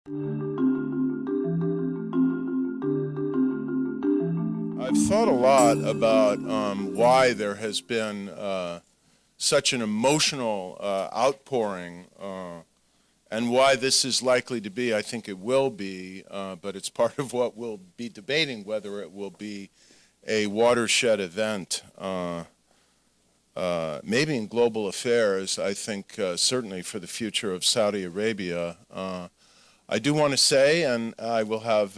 I've thought a lot about why there has been such an emotional outpouring and why this is likely to be. I think it will be, but it's part of what we'll be debating, whether it will be a watershed event, maybe in global affairs. I think certainly for the future of Saudi Arabia. I do want to say, and I will have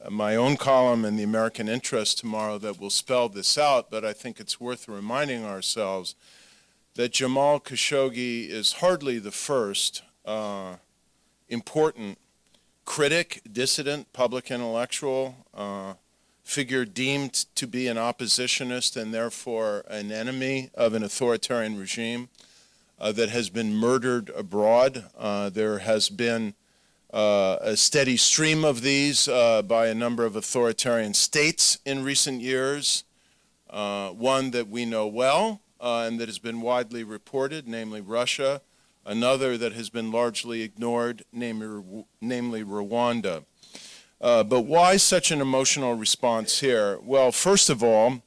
my own column in the American Interest tomorrow that will spell this out, but I think it's worth reminding ourselves that Jamal Khashoggi is hardly the first important critic, dissident, public intellectual, figure deemed to be an oppositionist and therefore an enemy of an authoritarian regime that has been murdered abroad. There has been a steady stream of these by a number of authoritarian states in recent years. One that we know well and that has been widely reported, namely Russia. Another that has been largely ignored, namely Rwanda. But why such an emotional response here? Well, first of all,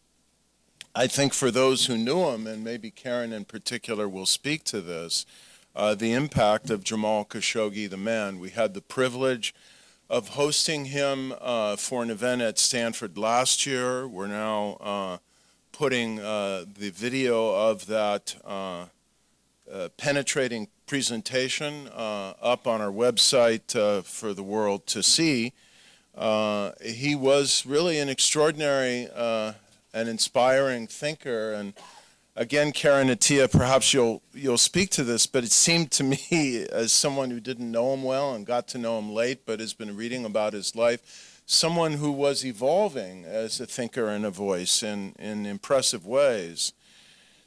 I think for those who knew him, and maybe Karen in particular will speak to this, the impact of Jamal Khashoggi, the man. We had the privilege of hosting him for an event at Stanford last year. We're now putting the video of that penetrating presentation up on our website for the world to see. He was really an extraordinary and inspiring thinker, and again, Karen, Attiah, perhaps you'll speak to this, but it seemed to me, as someone who didn't know him well and got to know him late, but has been reading about his life, someone who was evolving as a thinker and a voice in impressive ways.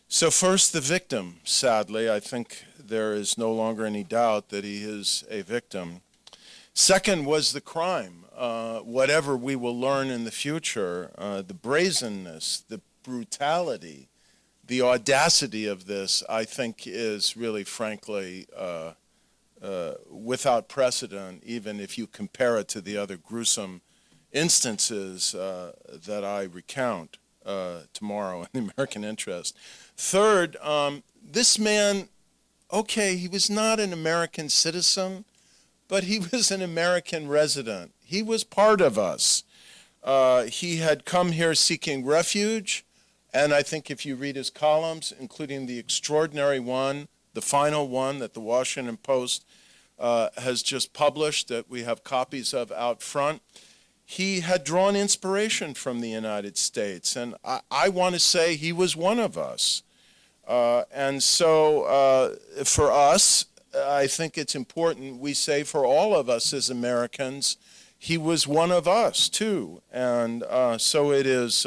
So first, the victim, sadly. I think there is no longer any doubt that he is a victim. Second was the crime. Whatever we will learn in the future, the brazenness, the brutality, the audacity of this, I think, is really, frankly, without precedent, even if you compare it to the other gruesome instances that I recount tomorrow in the American Interest. Third, this man, okay, he was not an American citizen, but he was an American resident. He was part of us. He had come here seeking refuge. And I think if you read his columns, including the extraordinary one, the final one that the Washington Post has just published that we have copies of out front, he had drawn inspiration from the United States. And I want to say he was one of us. And so for us, I think it's important we say for all of us as Americans, he was one of us too. And so it is...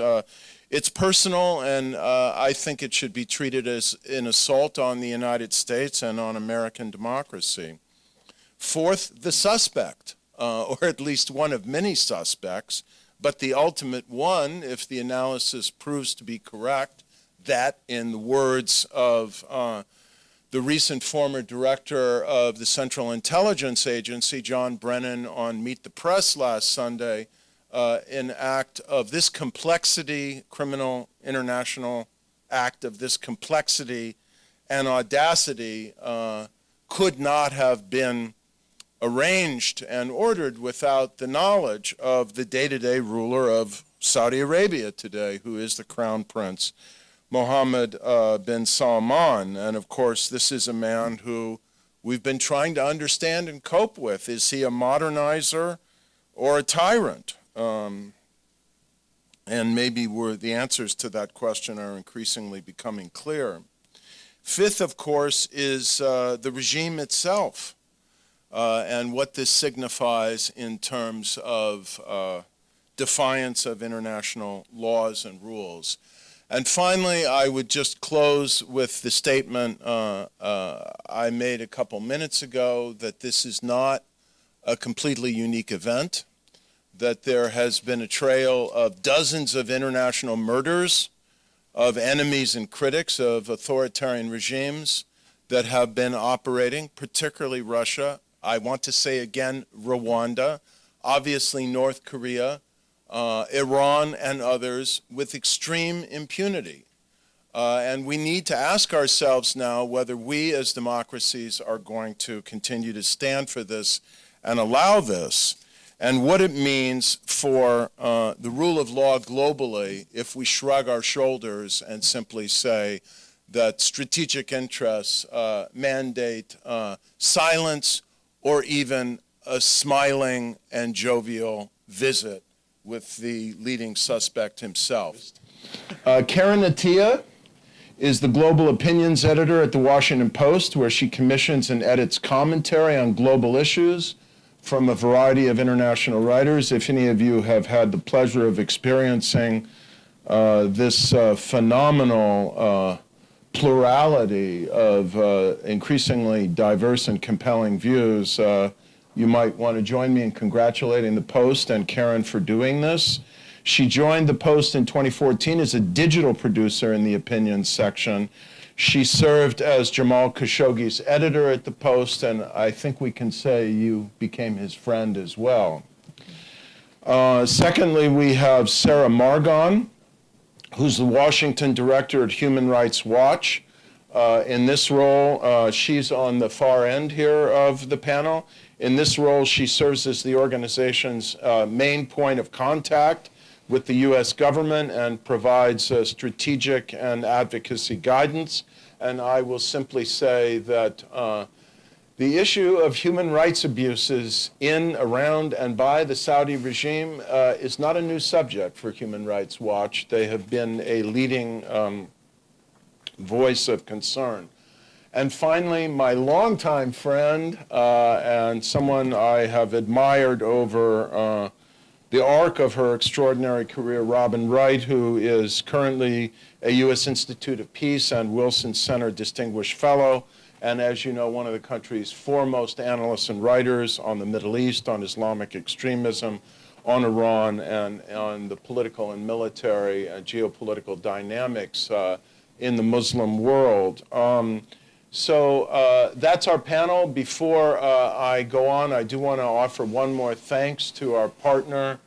It's personal, and I think it should be treated as an assault on the United States and on American democracy. Fourth, the suspect, or at least one of many suspects, but the ultimate one, if the analysis proves to be correct, that, in the words of the recent former director of the Central Intelligence Agency, John Brennan, on Meet the Press last Sunday, an act of this complexity, criminal international act of this complexity and audacity could not have been arranged and ordered without the knowledge of the day-to-day ruler of Saudi Arabia today, who is the Crown Prince, Mohammad bin Salman. And of course, this is a man who we've been trying to understand and cope with. Is he a modernizer or a tyrant? And maybe the answers to that question are increasingly becoming clear. Fifth, of course, is the regime itself and what this signifies in terms of defiance of international laws and rules. And finally, I would just close with the statement I made a couple minutes ago that this is not a completely unique event, that there has been a trail of dozens of international murders of enemies and critics of authoritarian regimes that have been operating, particularly Russia. I want to say again, Rwanda, obviously North Korea, Iran, and others with extreme impunity. And we need to ask ourselves now whether we as democracies are going to continue to stand for this and allow this, and what it means for the rule of law globally if we shrug our shoulders and simply say that strategic interests mandate silence or even a smiling and jovial visit with the leading suspect himself. Karen Attiah is the global opinions editor at the Washington Post, where she commissions and edits commentary on global issues from a variety of international writers. If any of you have had the pleasure of experiencing this phenomenal plurality of increasingly diverse and compelling views, you might want to join me in congratulating the Post and Karen for doing this. She joined the Post in 2014 as a digital producer in the opinions section. She served as Jamal Khashoggi's editor at the Post, and I think we can say you became his friend as well. Secondly, we have Sarah Margon, who's the Washington director at Human Rights Watch. In this role, she's on the far end here of the panel. In this role, she serves as the organization's main point of contact with the U.S. government and provides strategic and advocacy guidance. And I will simply say that the issue of human rights abuses in, around, and by the Saudi regime is not a new subject for Human Rights Watch. They have been a leading voice of concern. And finally, my longtime friend and someone I have admired over the arc of her extraordinary career, Robin Wright, who is currently a U.S. Institute of Peace and Wilson Center Distinguished Fellow, and as you know, one of the country's foremost analysts and writers on the Middle East, on Islamic extremism, on Iran, and on the political and military and geopolitical dynamics in the Muslim world. So that's our panel. Before I go on, I do want to offer one more thanks to our partner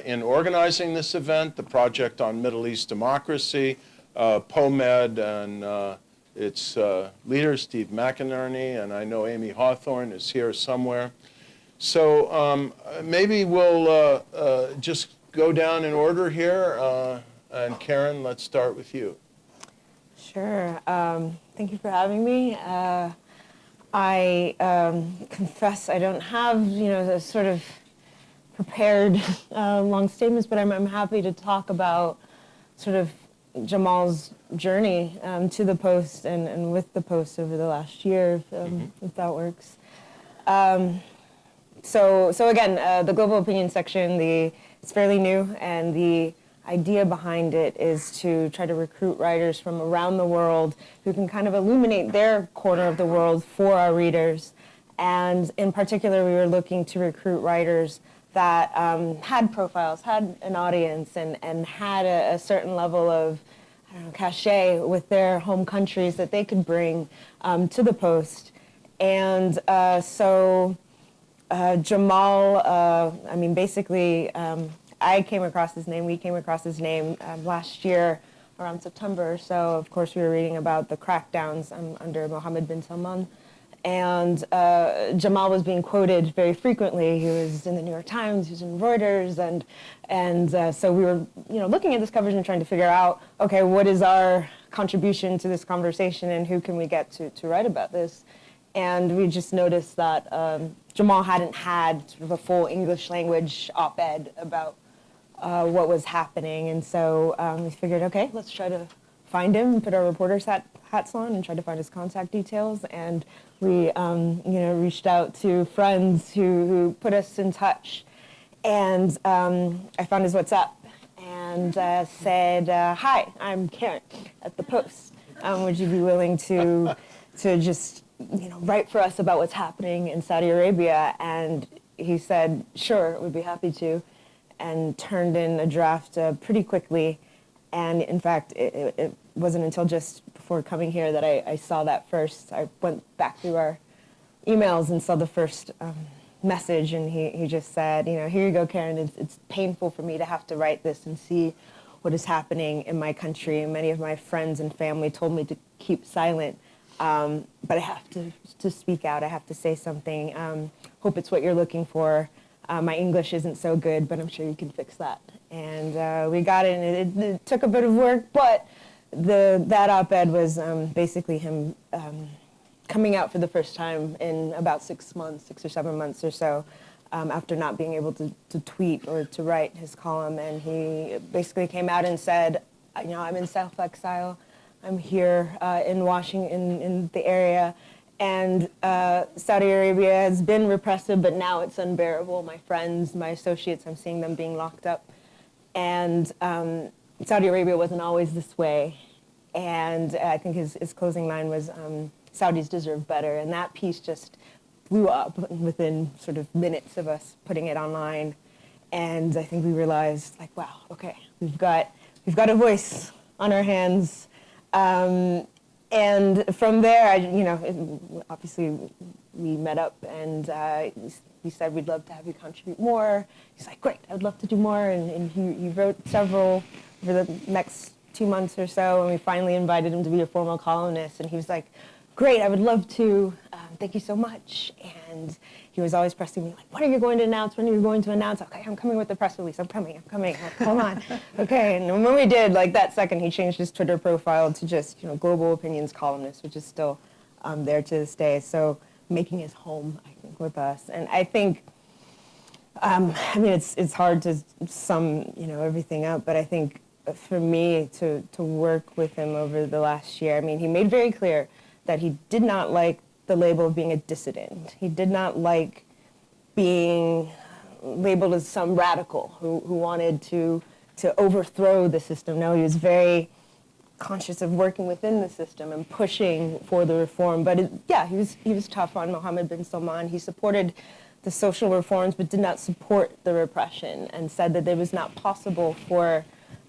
in organizing this event, the Project on Middle East Democracy, POMED, and its leader, Steve McInerney, and I know Amy Hawthorne is here somewhere. So maybe we'll just go down in order here. And Karen, let's start with you. Sure. Thank you for having me. I confess I don't have, the sort of prepared long statements, but I'm happy to talk about sort of Jamal's journey to the Post and with the Post over the last year, if that works. So again, the Global Opinion section, it's fairly new, and the idea behind it is to try to recruit writers from around the world who can kind of illuminate their corner of the world for our readers. And in particular, we were looking to recruit writers that had profiles, had an audience, and had a certain level of cachet with their home countries that they could bring to the Post. And so Jamal, basically, I came across his name, we came across his name last year around September. So, of course, we were reading about the crackdowns under Mohammad bin Salman. And Jamal was being quoted very frequently. He was in the New York Times, he was in Reuters, and so we were looking at this coverage and trying to figure out, okay, what is our contribution to this conversation and who can we get to write about this? And we just noticed that Jamal hadn't had sort of a full English language op-ed about what was happening. And so we figured, okay, let's try to find him and put our reporter's hats on and try to find his contact details. And we reached out to friends who put us in touch. And I found his WhatsApp and said, hi, I'm Karen at the Post. Would you be willing to just write for us about what's happening in Saudi Arabia? And he said, sure, we'd be happy to, and turned in a draft pretty quickly. And in fact, it wasn't until just before coming here that I saw that first. I went back through our emails and saw the first message, and he just said, here you go, Karen. It's painful for me to have to write this and see what is happening in my country. And many of my friends and family told me to keep silent, but I have to speak out. I have to say something. Hope it's what you're looking for. My English isn't so good, but I'm sure you can fix that. And we got it, and it took a bit of work, but that op-ed was basically him coming out for the first time in about 6 or 7 months or so, after not being able to tweet or to write his column. And he basically came out and said, I'm in self-exile. I'm here in Washington, in the area. And Saudi Arabia has been repressive, but now it's unbearable. My friends, my associates, I'm seeing them being locked up. And Saudi Arabia wasn't always this way. And I think his closing line was, Saudis deserve better. And that piece just blew up within sort of minutes of us putting it online. And I think we realized, like, wow, okay, we've got a voice on our hands. And from there, obviously we met up, and he said, we'd love to have you contribute more. He's like, great, I would love to do more. And he wrote several over the next 2 months or so, and we finally invited him to be a formal columnist. And he was like, great, I would love to. Thank you so much. And he was always pressing me, like, when are you going to announce? When are you going to announce? Okay, I'm coming with the press release. I'm coming. Like, hold on. Okay, and when we did, like, that second, he changed his Twitter profile to just, Global Opinions columnist, which is still there to this day. So making his home, I think, with us. And I think, it's hard to sum, everything up, but I think for me to work with him over the last year, he made very clear that he did not like the label of being a dissident. He did not like being labeled as some radical who wanted to overthrow the system. No, he was very conscious of working within the system and pushing for the reform. But he was tough on Mohammed bin Salman. He supported the social reforms but did not support the repression, and said that it was not possible for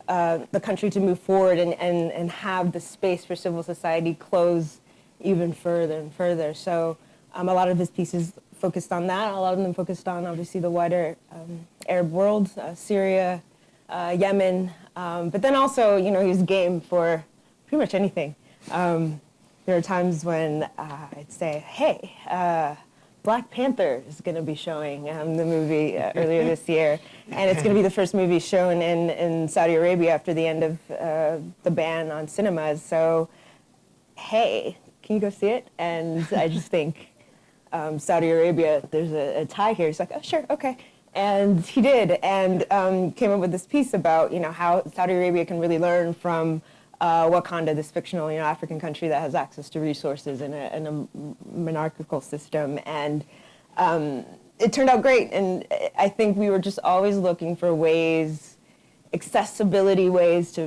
the country to move forward and have the space for civil society close even further and further. So a lot of his pieces focused on that. A lot of them focused on, obviously, the wider Arab world, Syria, Yemen. But then also, he was game for pretty much anything. There are times when I'd say, hey, Black Panther is going to be showing the movie earlier this year. And it's going to be the first movie shown in Saudi Arabia after the end of the ban on cinemas. So, hey, can you go see it? And I just think Saudi Arabia, there's a tie here. He's like, oh, sure, okay. And he did, and came up with this piece about, how Saudi Arabia can really learn from Wakanda, this fictional, African country that has access to resources in a monarchical system. And it turned out great. And I think we were just always looking for ways, accessibility ways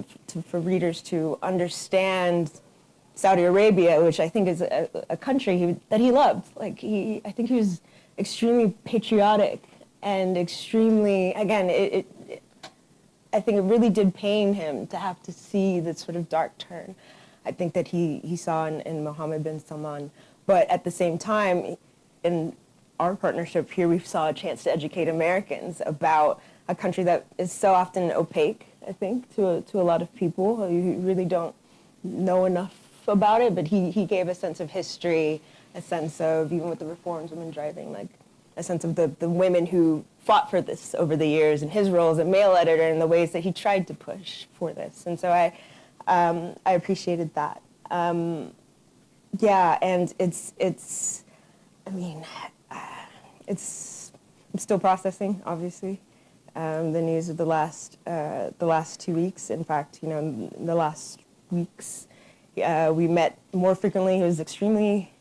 for readers to understand Saudi Arabia, which I think is a country that he loved. Like, I think he was extremely patriotic and extremely, again, I think it really did pain him to have to see the sort of dark turn, I think, that he saw in Mohammed bin Salman. But at the same time, in our partnership here, we saw a chance to educate Americans about a country that is so often opaque, I think, to a lot of people. You really don't know enough about it, but he gave a sense of history, a sense of, even with the reforms, women driving, like a sense of the women who fought for this over the years, and his role as a mail editor and the ways that he tried to push for this. And so I appreciated that. And I'm still processing, obviously, the news of the last 2 weeks. In fact, in the last weeks, we met more frequently. He was extremely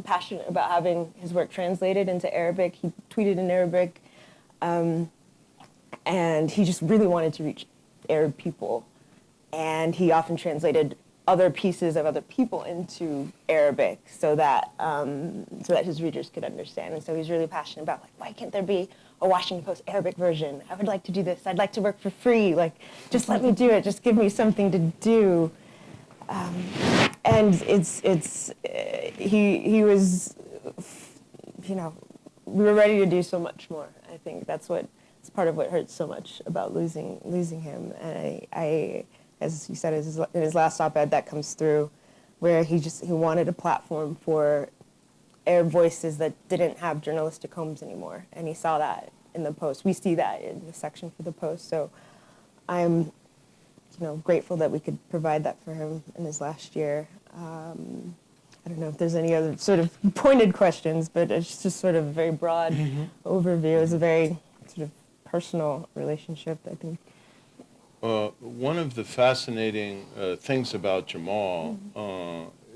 passionate about having his work translated into Arabic. He tweeted in Arabic, and he just really wanted to reach Arab people. And he often translated other pieces of other people into Arabic so that his readers could understand. And so he's really passionate about, like, why can't there be a Washington Post Arabic version? I would like to do this. I'd like to work for free. Like, just let me do it. Just give me something to do. And he was we were ready to do so much more. I think it's part of what hurts so much about losing him. And I as you said, in his last op-ed, that comes through, where he wanted a platform for Arab voices that didn't have journalistic homes anymore, and he saw that in the Post. We see that in the section for the Post. So I'm, grateful that we could provide that for him in his last year. I don't know if there's any other sort of pointed questions, but it's just sort of a very broad overview. It's a very sort of personal relationship, I think. One of the fascinating things about Jamal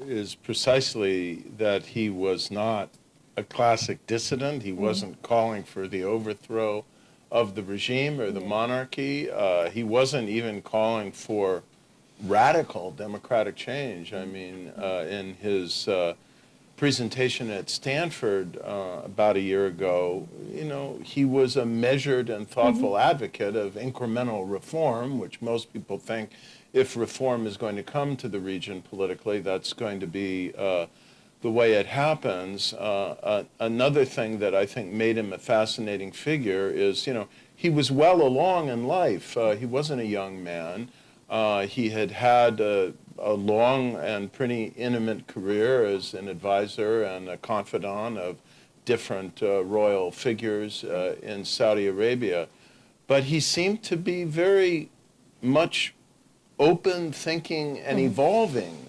is precisely that he was not a classic dissident. He wasn't calling for the overthrow of the regime or the monarchy. He wasn't even calling for radical democratic change. I mean, in his presentation at Stanford about a year ago, he was a measured and thoughtful advocate of incremental reform, which most people think if reform is going to come to the region politically, that's going to be the way it happens. Another thing that I think made him a fascinating figure is, he was well along in life. He wasn't a young man. He had had a long and pretty intimate career as an advisor and a confidant of different royal figures in Saudi Arabia. But he seemed to be very much open, thinking, and evolving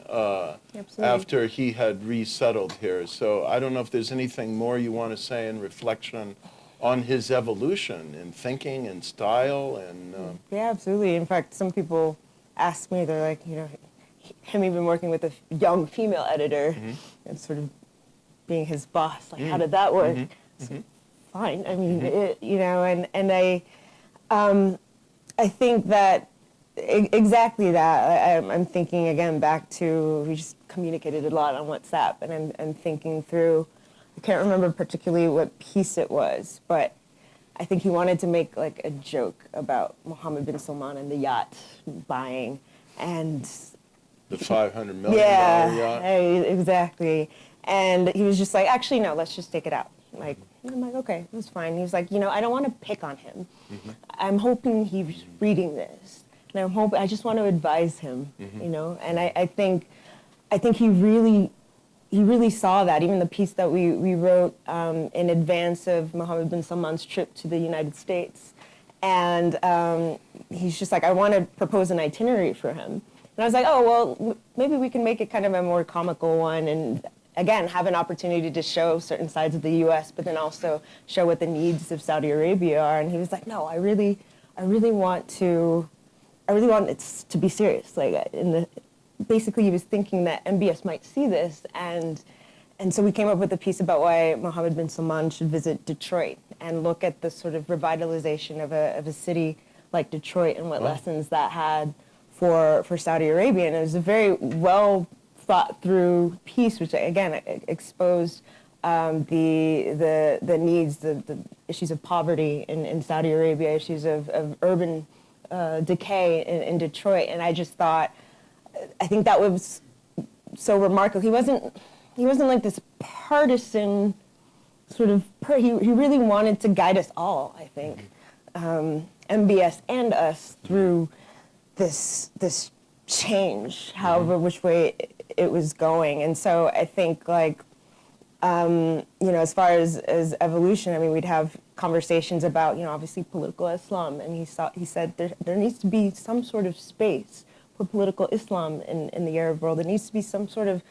after he had resettled here. So I don't know if there's anything more you want to say in reflection on his evolution in thinking and style. And yeah, absolutely. In fact, some people ask me, they're like, him even working with a young female editor and sort of being his boss, like, how did that work? So, fine. I mean, and I think that exactly that. I'm thinking again back to, we just communicated a lot on WhatsApp, and I'm thinking through, I can't remember particularly what piece it was, but I think he wanted to make like a joke about Mohammed bin Salman and the yacht buying, and the $500 million yacht. Exactly. And he was just like, actually, no, let's just take it out. Like, I'm like, okay, that's fine. He was like, I don't want to pick on him. I'm hoping he's reading this, and I just want to advise him, And I think he really saw that. Even the piece that we wrote in advance of Mohammed bin Salman's trip to the United States, and he's just like, I want to propose an itinerary for him. And I was like, oh, well, maybe we can make it kind of a more comical one, and again, have an opportunity to show certain sides of the U.S., but then also show what the needs of Saudi Arabia are. And he was like, no, I really want it to be serious. Like, basically, he was thinking that MBS might see this, and so we came up with a piece about why Mohammed bin Salman should visit Detroit and look at the sort of revitalization of a city like Detroit and what lessons that had for Saudi Arabia. And it was a very well thought through piece, which again exposed the needs, the issues of poverty in Saudi Arabia, issues of urban decay in Detroit. And I just thought, I think that was so remarkable. He wasn't like this partisan sort of he really wanted to guide us all, I think, MBS and us, through this change, however which way it was going. And so I think, like, as far as evolution, I mean, we'd have conversations about, obviously political Islam, and he said there needs to be some sort of space for political Islam in the Arab world. There needs to be some sort of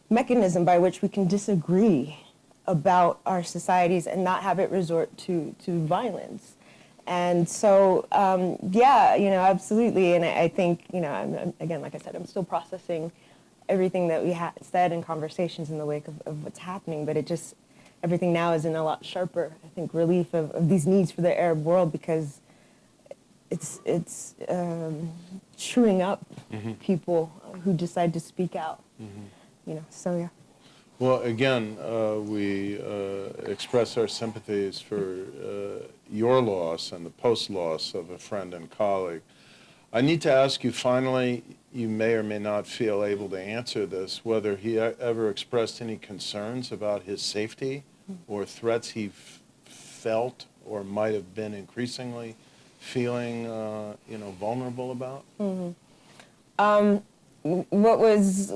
mechanism by which we can disagree about our societies and not have it resort to violence. And so, absolutely. And I think, I'm, again, like I said, I'm still processing everything that we said in conversations in the wake of what's happening, but everything now is in a lot sharper, I think, relief of these needs for the Arab world, because it's chewing up people who decide to speak out, so yeah. Well, again, we express our sympathies for your loss and the post-loss of a friend and colleague. I need to ask you finally, you may or may not feel able to answer this, whether he ever expressed any concerns about his safety or threats he felt or might have been increasingly feeling, vulnerable about? What was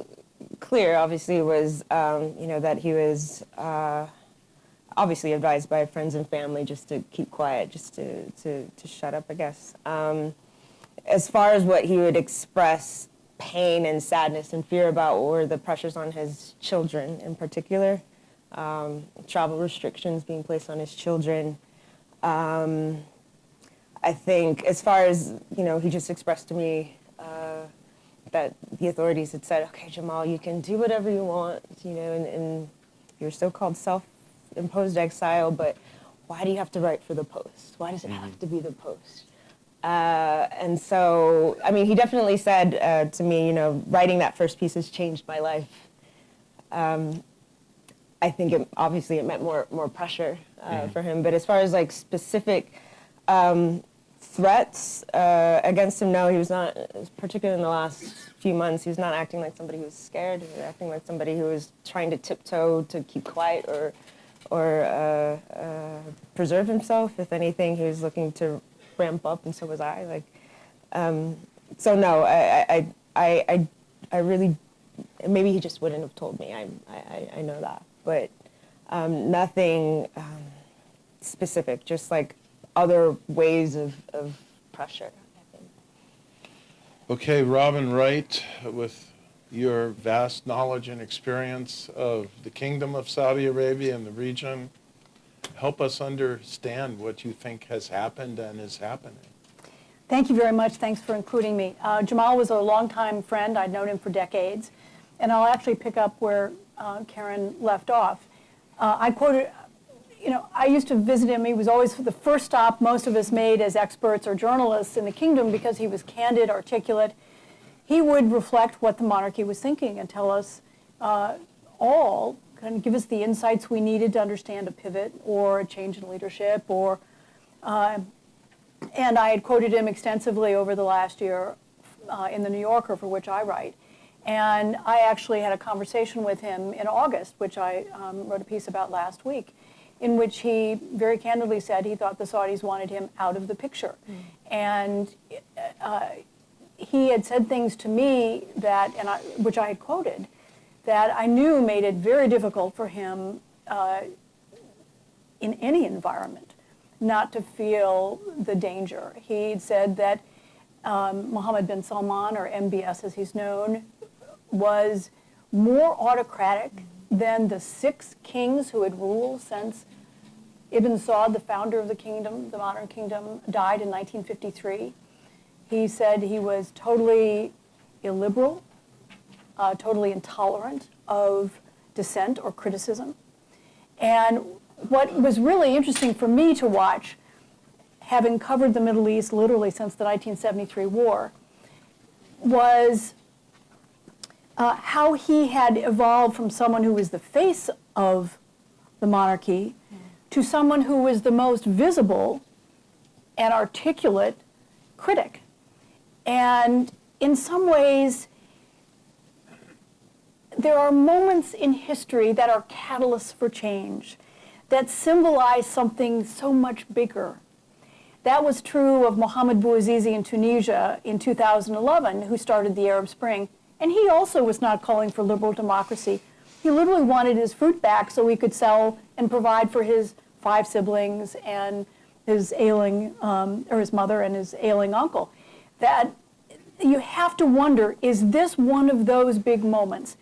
clear, obviously, was, that he was obviously advised by friends and family just to keep quiet, just to shut up, I guess. As far as what he would express pain and sadness and fear about were the pressures on his children in particular, travel restrictions being placed on his children. I think as far as, he just expressed to me that the authorities had said, okay, Jamal, you can do whatever you want, in your so-called self-imposed exile, but why do you have to write for the Post? Why does it have to be the Post? And so, he definitely said to me, writing that first piece has changed my life. I think it meant more pressure for him. But as far as like specific threats against him, no, he was not, particularly in the last few months, he was not acting like somebody who was scared. He was acting like somebody who was trying to tiptoe to keep quiet or preserve himself. If anything, he was looking to ramp up, and so was I. So no, I really, maybe he just wouldn't have told me. I know that, but nothing specific. Just like other ways of pressure, I think. Okay, Robin Wright, with your vast knowledge and experience of the Kingdom of Saudi Arabia and the region, help us understand what you think has happened and is happening. Thank you very much. Thanks for including me. Jamal was a longtime friend. I'd known him for decades. And I'll actually pick up where Karen left off. I quoted, I used to visit him. He was always the first stop most of us made as experts or journalists in the kingdom because he was candid, articulate. He would reflect what the monarchy was thinking and tell us all, kind of give us the insights we needed to understand a pivot or a change in leadership. And I had quoted him extensively over the last year in the New Yorker, for which I write. And I actually had a conversation with him in August, which I wrote a piece about last week, in which he very candidly said he thought the Saudis wanted him out of the picture. And he had said things to me that, which I had quoted, that I knew made it very difficult for him in any environment not to feel the danger. He'd said that Mohammed bin Salman, or MBS as he's known, was more autocratic than the 6 kings who had ruled since Ibn Saud, the founder of the kingdom, the modern kingdom, died in 1953. He said he was totally illiberal, totally intolerant of dissent or criticism. And what was really interesting for me to watch, having covered the Middle East literally since the 1973 war, was how he had evolved from someone who was the face of the monarchy to someone who was the most visible and articulate critic. And in some ways, there are moments in history that are catalysts for change, that symbolize something so much bigger. That was true of Mohamed Bouazizi in Tunisia in 2011, who started the Arab Spring. And he also was not calling for liberal democracy. He literally wanted his fruit back so he could sell and provide for his 5 siblings and his ailing, or his mother and his ailing uncle. That you have to wonder, is this one of those big moments?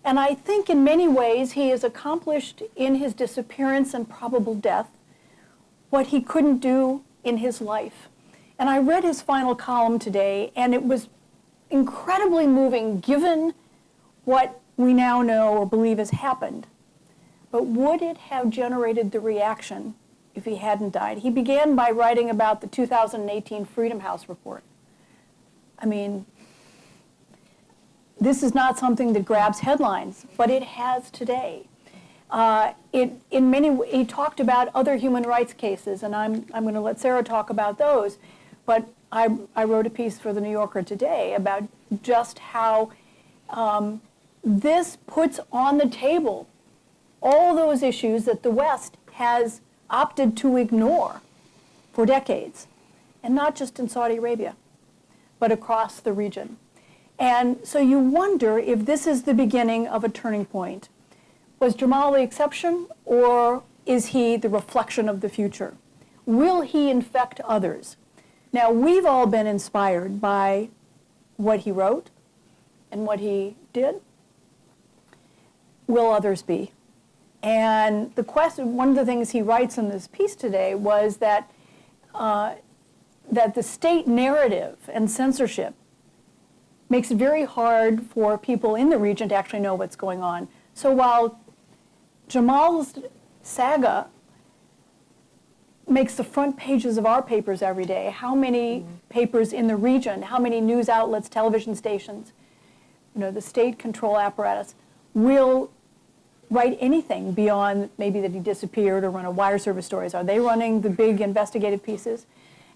And I think in many ways he has accomplished in his disappearance and probable death what he couldn't do in his life. And I read his final column today, and it was incredibly moving given what we now know or believe has happened. But would it have generated the reaction if he hadn't died? He began by writing about the 2018 Freedom House report. I mean, this is not something that grabs headlines, but it has today. He talked about other human rights cases, and I'm going to let Sarah talk about those. But I wrote a piece for the New Yorker today about just how this puts on the table all those issues that the West has opted to ignore for decades, and not just in Saudi Arabia, but across the region. And so you wonder if this is the beginning of a turning point. Was Jamal the exception, or is he the reflection of the future? Will he infect others? Now, we've all been inspired by what he wrote and what he did. Will others be? And the question, one of the things he writes in this piece today was that that the state narrative and censorship makes it very hard for people in the region to actually know what's going on. So while Jamal's saga makes the front pages of our papers every day, how many papers in the region, how many news outlets, television stations, the state control apparatus will write anything beyond maybe that he disappeared or run a wire service stories? Are they running the big investigative pieces?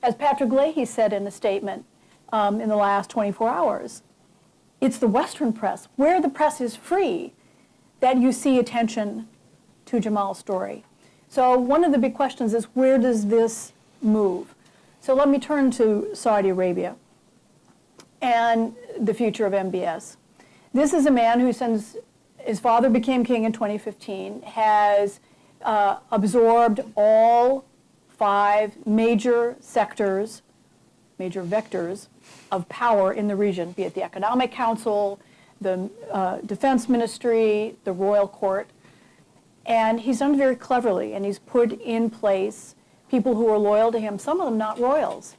As Patrick Leahy said in a statement in the last 24 hours, it's the Western press, where the press is free, that you see attention to Jamal's story. So one of the big questions is, where does this move? So let me turn to Saudi Arabia and the future of MBS. This is a man who, since his father became king in 2015, has absorbed all 5 major sectors, major vectors of power in the region, be it the Economic Council, the Defense Ministry, the Royal Court. And he's done it very cleverly, and he's put in place people who are loyal to him, some of them not royals.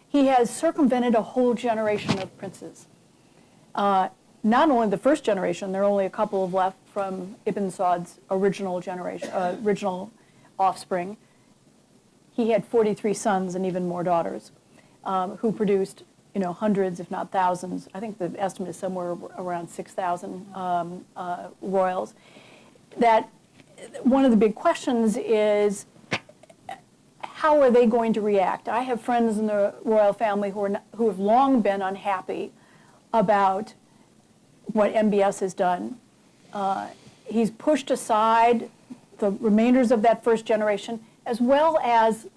He has circumvented a whole generation of princes. Not only the first generation, there are only a couple of left from Ibn Saud's original generation, original offspring. He had 43 sons and even more daughters, who produced, hundreds, if not thousands. I think the estimate is somewhere around 6,000 royals. That one of the big questions is, how are they going to react? I have friends in the royal family who have long been unhappy about what MBS has done. He's pushed aside the remainders of that first generation, as well as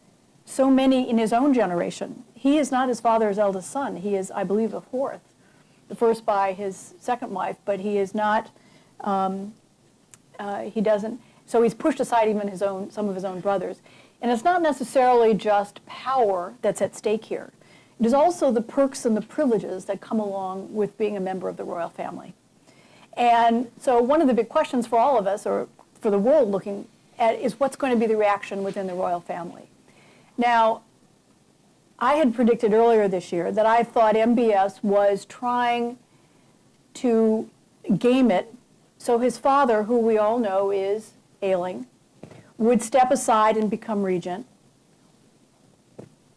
so many in his own generation. He is not his father's eldest son. He is, I believe, the fourth, the first by his second wife, but he is not, he doesn't, so he's pushed aside even some of his own brothers. And it's not necessarily just power that's at stake here. It is also the perks and the privileges that come along with being a member of the royal family. And so one of the big questions for all of us, or for the world looking at, is what's going to be the reaction within the royal family. Now, I had predicted earlier this year that I thought MBS was trying to game it so his father, who we all know is ailing, would step aside and become regent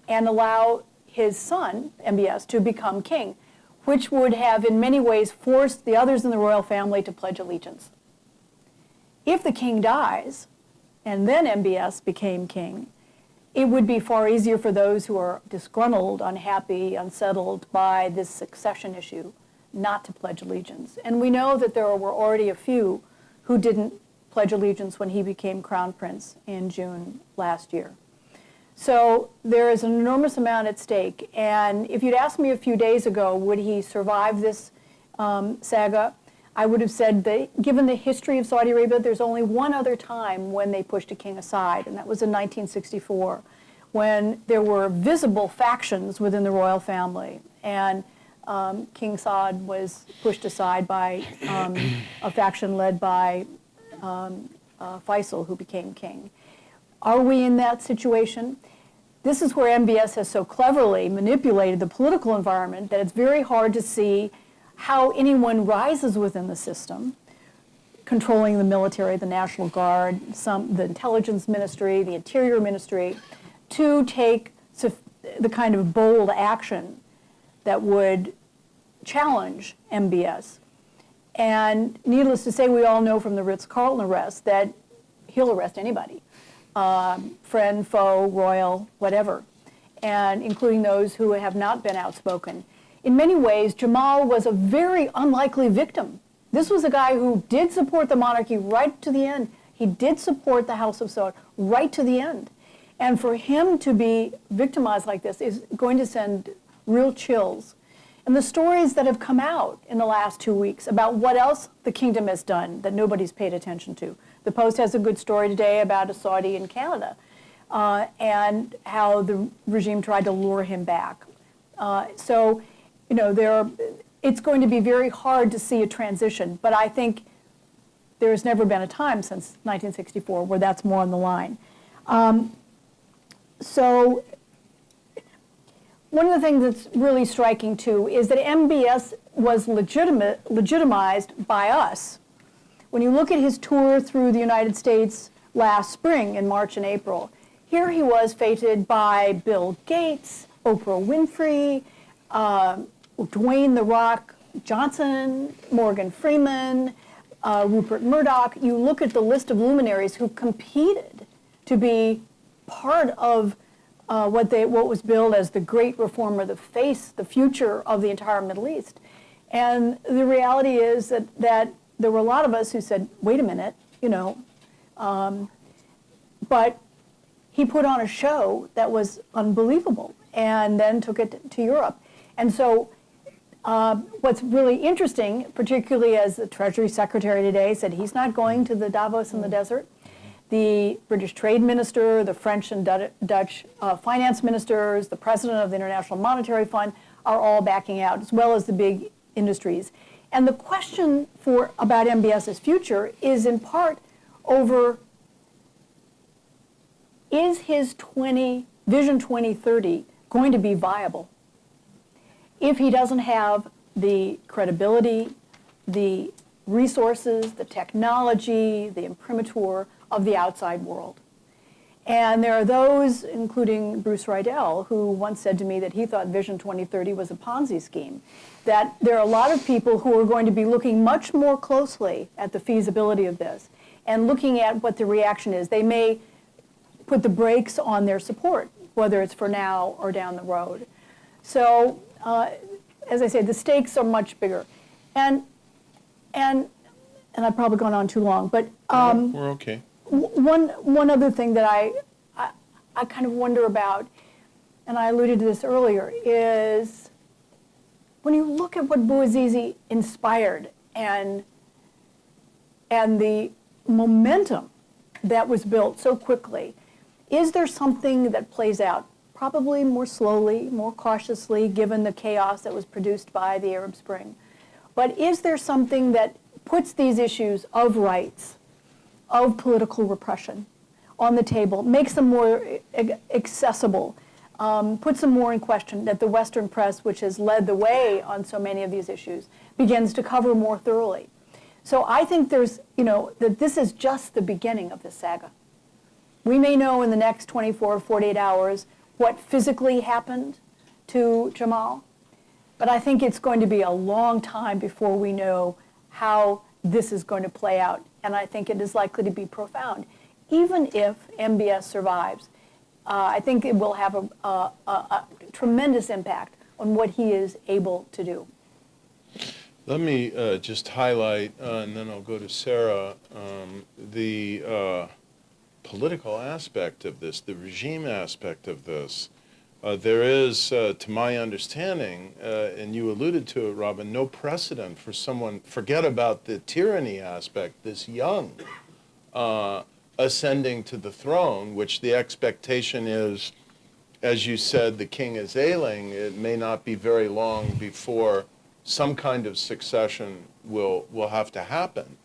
and allow his son, MBS, to become king, which would have in many ways forced the others in the royal family to pledge allegiance. If the king dies, and then MBS became king, it would be far easier for those who are disgruntled, unhappy, unsettled by this succession issue not to pledge allegiance. And we know that there were already a few who didn't pledge allegiance when he became crown prince in June last year. So there is an enormous amount at stake. And if you'd asked me a few days ago, would he survive this saga, I would have said that given the history of Saudi Arabia, there's only one other time when they pushed a king aside, and that was in 1964, when there were visible factions within the royal family. And King Saud was pushed aside by a faction led by Faisal, who became king. Are we in that situation? This is where MBS has so cleverly manipulated the political environment that it's very hard to see how anyone rises within the system, controlling the military, the National Guard, the intelligence ministry, the interior ministry, to take the kind of bold action that would challenge MBS. And needless to say, we all know from the Ritz-Carlton arrest that he'll arrest anybody, friend, foe, royal, whatever, and including those who have not been outspoken. In many ways, Jamal was a very unlikely victim. This was a guy who did support the monarchy right to the end. He did support the House of Saud right to the end. And for him to be victimized like this is going to send real chills. And the stories that have come out in the last 2 weeks about what else the kingdom has done that nobody's paid attention to. The Post has a good story today about a Saudi in Canada and how the regime tried to lure him back. So, you know, it's going to be very hard to see a transition, but I think there's never been a time since 1964 where that's more on the line. So one of the things that's really striking, too, is that MBS was legitimized by us. When you look at his tour through the United States last spring in March and April, here he was feted by Bill Gates, Oprah Winfrey, Dwayne "The Rock" Johnson, Morgan Freeman, Rupert Murdoch. You look at the list of luminaries who competed to be part of what was billed as the great reformer, the future of the entire Middle East. And the reality is that there were a lot of us who said, wait a minute, you know, but he put on a show that was unbelievable and then took it to Europe. And so what's really interesting, particularly as the Treasury Secretary today said he's not going to the Davos in the desert, the British Trade Minister, the French and Dutch finance ministers, the President of the International Monetary Fund are all backing out, as well as the big industries. And the question about MBS's future is in part over, is his Vision 2030 going to be viable if he doesn't have the credibility, the resources, the technology, the imprimatur of the outside world? And there are those, including Bruce Rydell, who once said to me that he thought Vision 2030 was a Ponzi scheme, that there are a lot of people who are going to be looking much more closely at the feasibility of this and looking at what the reaction is. They may put the brakes on their support, whether it's for now or down the road. So, as I say, the stakes are much bigger. And I've probably gone on too long, but No, we're okay. One other thing that I kind of wonder about, and I alluded to this earlier, is when you look at what Bouazizi inspired and the momentum that was built so quickly, is there something that plays out probably more slowly, more cautiously, given the chaos that was produced by the Arab Spring? But is there something that puts these issues of rights, of political repression on the table, makes them more accessible, puts them more in question, that the Western press, which has led the way on so many of these issues, begins to cover more thoroughly? So I think that this is just the beginning of this saga. We may know in the next 24 or 48 hours what physically happened to Jamal, but I think it's going to be a long time before we know how this is going to play out, and I think it is likely to be profound. Even if MBS survives, I think it will have a tremendous impact on what he is able to do. Let me just highlight, and then I'll go to Sarah, the political aspect of this, the regime aspect of this. There is, to my understanding, and you alluded to it, Robin, no precedent for someone, forget about the tyranny aspect, this young ascending to the throne, which the expectation is, as you said, the king is ailing. It may not be very long before some kind of succession will have to happen.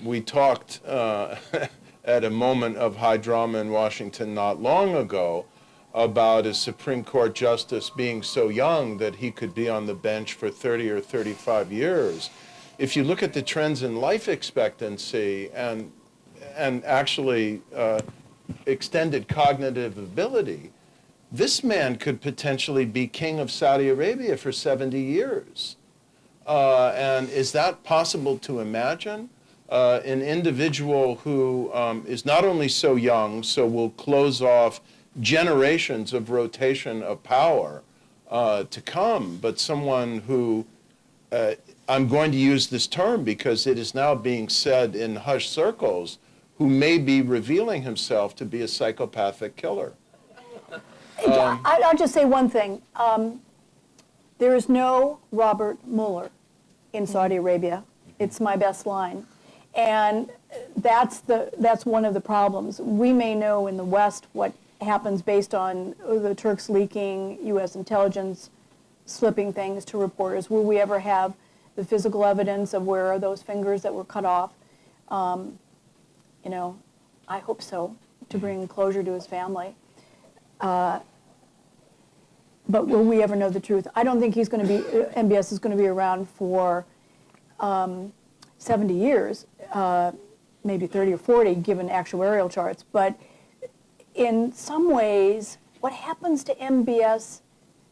We talked at a moment of high drama in Washington not long ago about a Supreme Court justice being so young that he could be on the bench for 30 or 35 years. If you look at the trends in life expectancy and actually extended cognitive ability, this man could potentially be king of Saudi Arabia for 70 years. And is that possible to imagine? An individual who is not only so young, so will close off generations of rotation of power to come, but someone who, I'm going to use this term because it is now being said in hushed circles, who may be revealing himself to be a psychopathic killer. I'll just say one thing. There is no Robert Mueller in Saudi Arabia. It's my best line. And that's one of the problems. We may know in the West what happens based on the Turks leaking, U.S. intelligence slipping things to reporters. Will we ever have the physical evidence of where are those fingers that were cut off? You know, I hope so, to bring closure to his family. But will we ever know the truth? I don't think he's going to be, MBS is going to be around for 70 years, maybe 30 or 40, given actuarial charts. But in some ways, what happens to MBS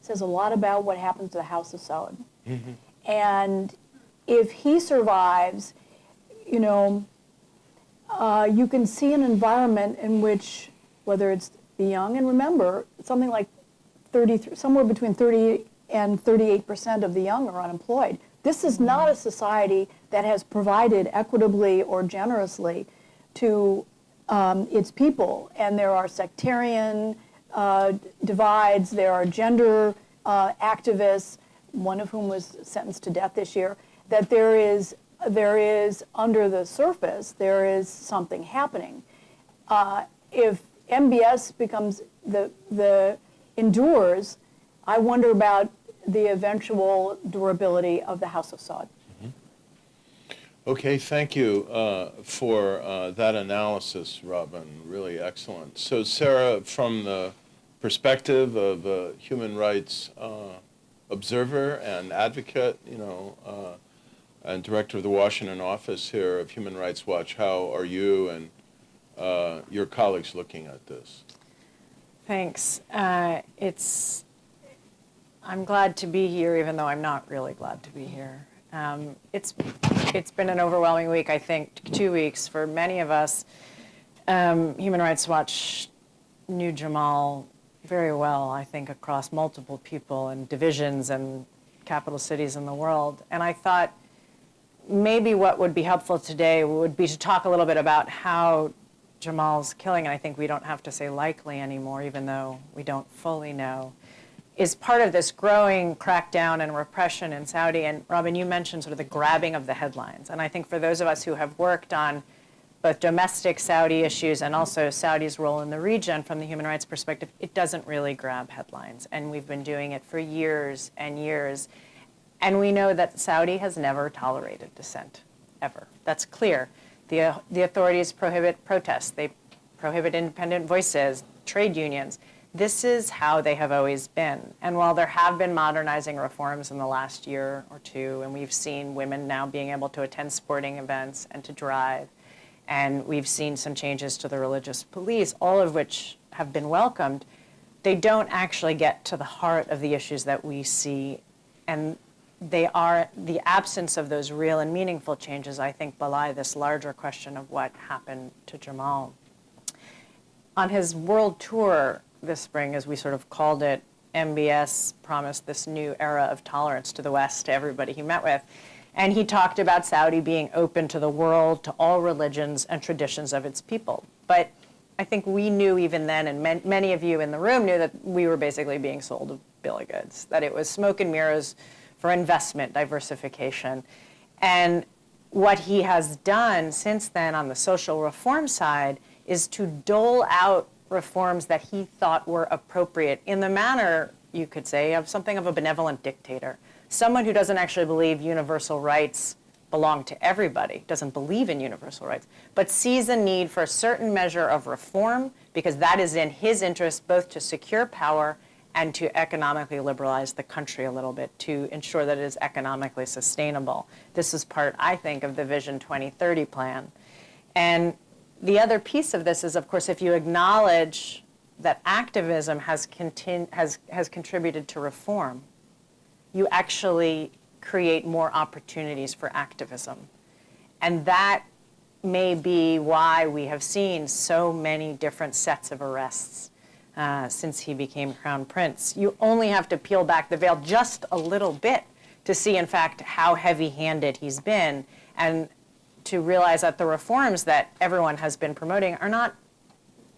says a lot about what happens to the House of Saud. Mm-hmm. And if he survives, you know, you can see an environment in which, whether it's the young, and remember, something like somewhere between 30 and 38% of the young are unemployed. This is not a society that has provided equitably or generously to its people. And there are sectarian divides, there are gender activists, one of whom was sentenced to death this year, that there is under the surface, there is something happening. If MBS becomes endures, I wonder about the eventual durability of the House of Saud. Mm-hmm. Okay, thank you for that analysis, Robin. Really excellent. So, Sarah, from the perspective of a human rights observer and advocate, you know, and director of the Washington office here of Human Rights Watch, how are you and your colleagues looking at this? Thanks. I'm glad to be here, even though I'm not really glad to be here. It's been an overwhelming week, I think, 2 weeks for many of us. Human Rights Watch knew Jamal very well, I think, across multiple people and divisions and capital cities in the world. And I thought maybe what would be helpful today would be to talk a little bit about how Jamal's killing, and I think we don't have to say likely anymore, even though we don't fully know, is part of this growing crackdown and repression in Saudi. And Robin, you mentioned sort of the grabbing of the headlines. And I think for those of us who have worked on both domestic Saudi issues and also Saudi's role in the region from the human rights perspective, it doesn't really grab headlines. And we've been doing it for years and years. And we know that Saudi has never tolerated dissent, ever. That's clear. The authorities prohibit protests. They prohibit independent voices, trade unions. This is how they have always been. And while there have been modernizing reforms in the last year or two, and we've seen women now being able to attend sporting events and to drive, and we've seen some changes to the religious police, all of which have been welcomed, they don't actually get to the heart of the issues that we see. And they are the absence of those real and meaningful changes, I think, belie this larger question of what happened to Jamal. On his world tour this spring, as we sort of called it, MBS promised this new era of tolerance to the West, to everybody he met with. And he talked about Saudi being open to the world, to all religions and traditions of its people. But I think we knew even then, and many of you in the room knew, that we were basically being sold a bill of goods, that it was smoke and mirrors for investment diversification. And what he has done since then on the social reform side is to dole out reforms that he thought were appropriate in the manner, you could say, of something of a benevolent dictator. Someone who doesn't actually believe universal rights belong to everybody, doesn't believe in universal rights, but sees a need for a certain measure of reform because that is in his interest both to secure power and to economically liberalize the country a little bit to ensure that it is economically sustainable. This is part, I think, of the Vision 2030 plan. And the other piece of this is, of course, if you acknowledge that activism has contributed to reform, you actually create more opportunities for activism. And that may be why we have seen so many different sets of arrests since he became crown prince. You only have to peel back the veil just a little bit to see, in fact, how heavy-handed he's been. And to realize that the reforms that everyone has been promoting are not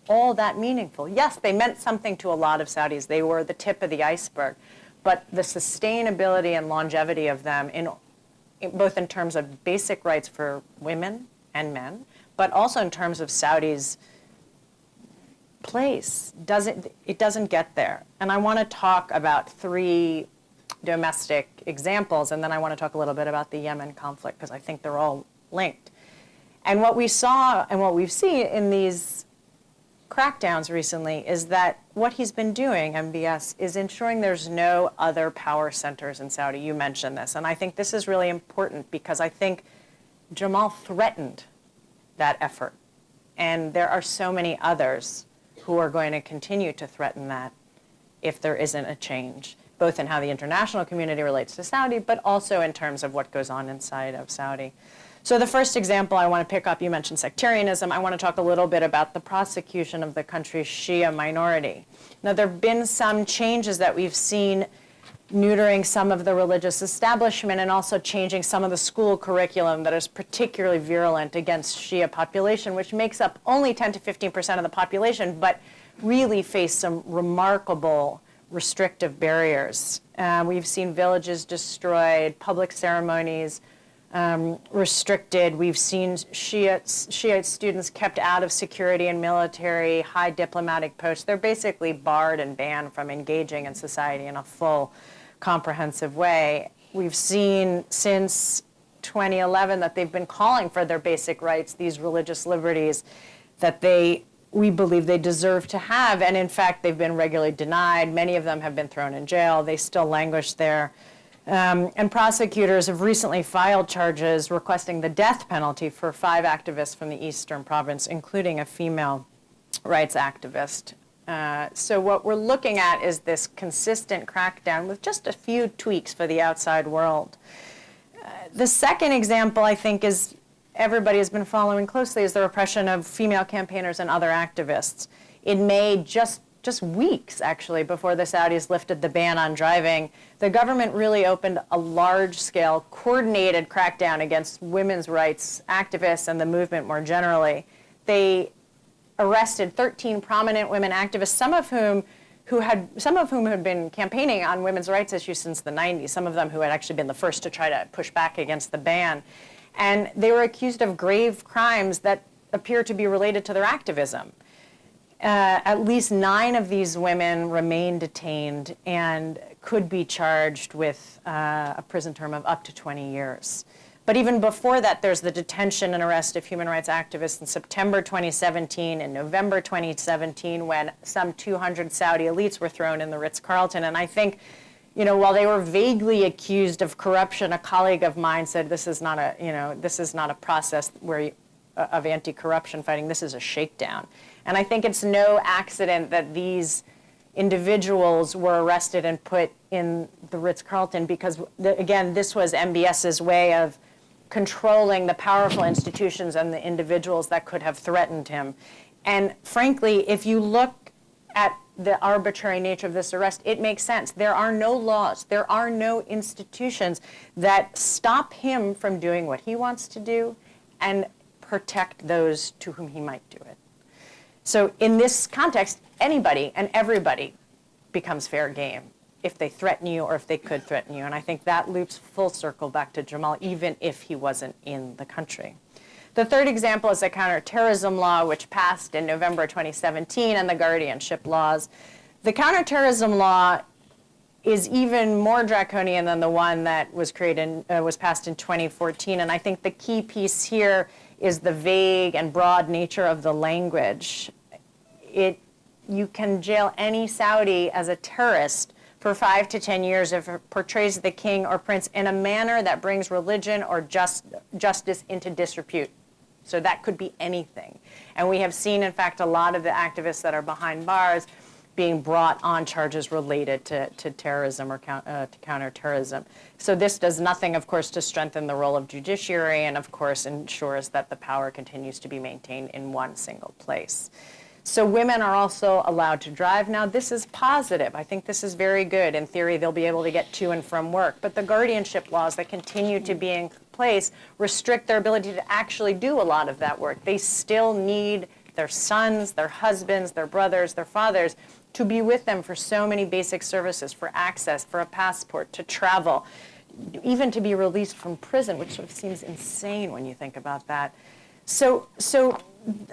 all that meaningful. Yes, they meant something to a lot of Saudis. They were the tip of the iceberg. But the sustainability and longevity of them, both in terms of basic rights for women and men, but also in terms of Saudi's place, it doesn't get there. And I want to talk about 3 domestic examples, and then I want to talk a little bit about the Yemen conflict, because I think they're all linked. And what we saw and what we've seen in these crackdowns recently is that what he's been doing, MBS, is ensuring there's no other power centers in Saudi. You mentioned this, and I think this is really important because I think Jamal threatened that effort. And there are so many others who are going to continue to threaten that if there isn't a change, both in how the international community relates to Saudi, but also in terms of what goes on inside of Saudi. So the first example I want to pick up, you mentioned sectarianism. I want to talk a little bit about the prosecution of the country's Shia minority. Now, there have been some changes that we've seen neutering some of the religious establishment and also changing some of the school curriculum that is particularly virulent against Shia population, which makes up only 10 to 15% of the population, but really face some remarkable restrictive barriers. We've seen villages destroyed, public ceremonies restricted. We've seen Shiite students kept out of security and military, high diplomatic posts. They're basically barred and banned from engaging in society in a full, comprehensive way. We've seen since 2011 that they've been calling for their basic rights, these religious liberties that we believe they deserve to have. And in fact, they've been regularly denied. Many of them have been thrown in jail. They still languish there. And prosecutors have recently filed charges requesting the death penalty for 5 activists from the eastern province, including a female rights activist. So what we're looking at is this consistent crackdown with just a few tweaks for the outside world. The second example, I think, is everybody has been following closely, is the repression of female campaigners and other activists. In May, just weeks, actually, before the Saudis lifted the ban on driving, the government really opened a large-scale, coordinated crackdown against women's rights activists and the movement more generally. They arrested 13 prominent women activists, some of whom had been campaigning on women's rights issues since the 90s, some of them who had actually been the first to try to push back against the ban. And they were accused of grave crimes that appear to be related to their activism. At least 9 of these women remain detained and could be charged with a prison term of up to 20 years. But even before that, there's the detention and arrest of human rights activists in September 2017 and November 2017 when some 200 Saudi elites were thrown in the Ritz-Carlton. And I think, while they were vaguely accused of corruption, a colleague of mine said this is not a process of anti-corruption fighting. This is a shakedown. And I think it's no accident that these individuals were arrested and put in the Ritz-Carlton because, again, this was MBS's way of controlling the powerful institutions and the individuals that could have threatened him. And frankly, if you look at the arbitrary nature of this arrest, it makes sense. There are no laws, there are no institutions that stop him from doing what he wants to do and protect those to whom he might do it. So in this context, anybody and everybody becomes fair game if they threaten you or if they could threaten you. And I think that loops full circle back to Jamal, even if he wasn't in the country. The third example is the counterterrorism law, which passed in November 2017, and the guardianship laws. The counterterrorism law is even more draconian than the one that was passed in 2014. And I think the key piece here is the vague and broad nature of the language. You can jail any Saudi as a terrorist for 5 to 10 years if it portrays the king or prince in a manner that brings religion or justice into disrepute. So that could be anything. And we have seen, in fact, a lot of the activists that are behind bars being brought on charges related to terrorism or to counterterrorism. So this does nothing, of course, to strengthen the role of judiciary and, of course, ensures that the power continues to be maintained in one single place. So women are also allowed to drive now. This is positive. I think this is very good. In theory, they'll be able to get to and from work. But the guardianship laws that continue to be in place restrict their ability to actually do a lot of that work. They still need their sons, their husbands, their brothers, their fathers to be with them for so many basic services, for access, for a passport, to travel, even to be released from prison, which sort of seems insane when you think about that. So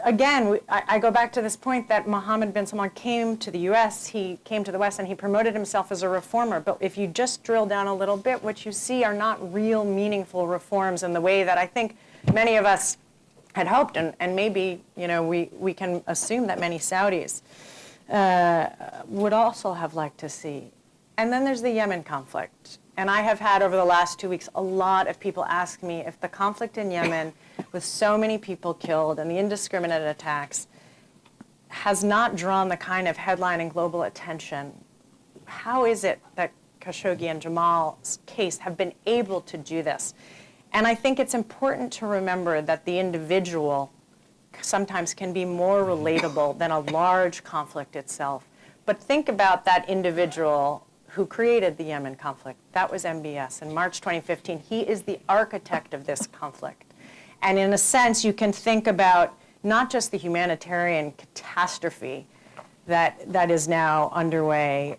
again, I go back to this point that Mohammed bin Salman came to the U.S., he came to the West, and he promoted himself as a reformer. But if you just drill down a little bit, what you see are not real meaningful reforms in the way that I think many of us had hoped, and maybe, you know, we can assume that many Saudis would also have liked to see. And then there's the Yemen conflict. And I have had over the last 2 weeks a lot of people ask me if the conflict in Yemen, with so many people killed and the indiscriminate attacks, has not drawn the kind of headline and global attention. How is it that Khashoggi and Jamal's case have been able to do this? And I think it's important to remember that the individual sometimes can be more relatable than a large conflict itself. But think about that individual who created the Yemen conflict. That was MBS in March 2015. He is the architect of this conflict. And in a sense, you can think about not just the humanitarian catastrophe that is now underway,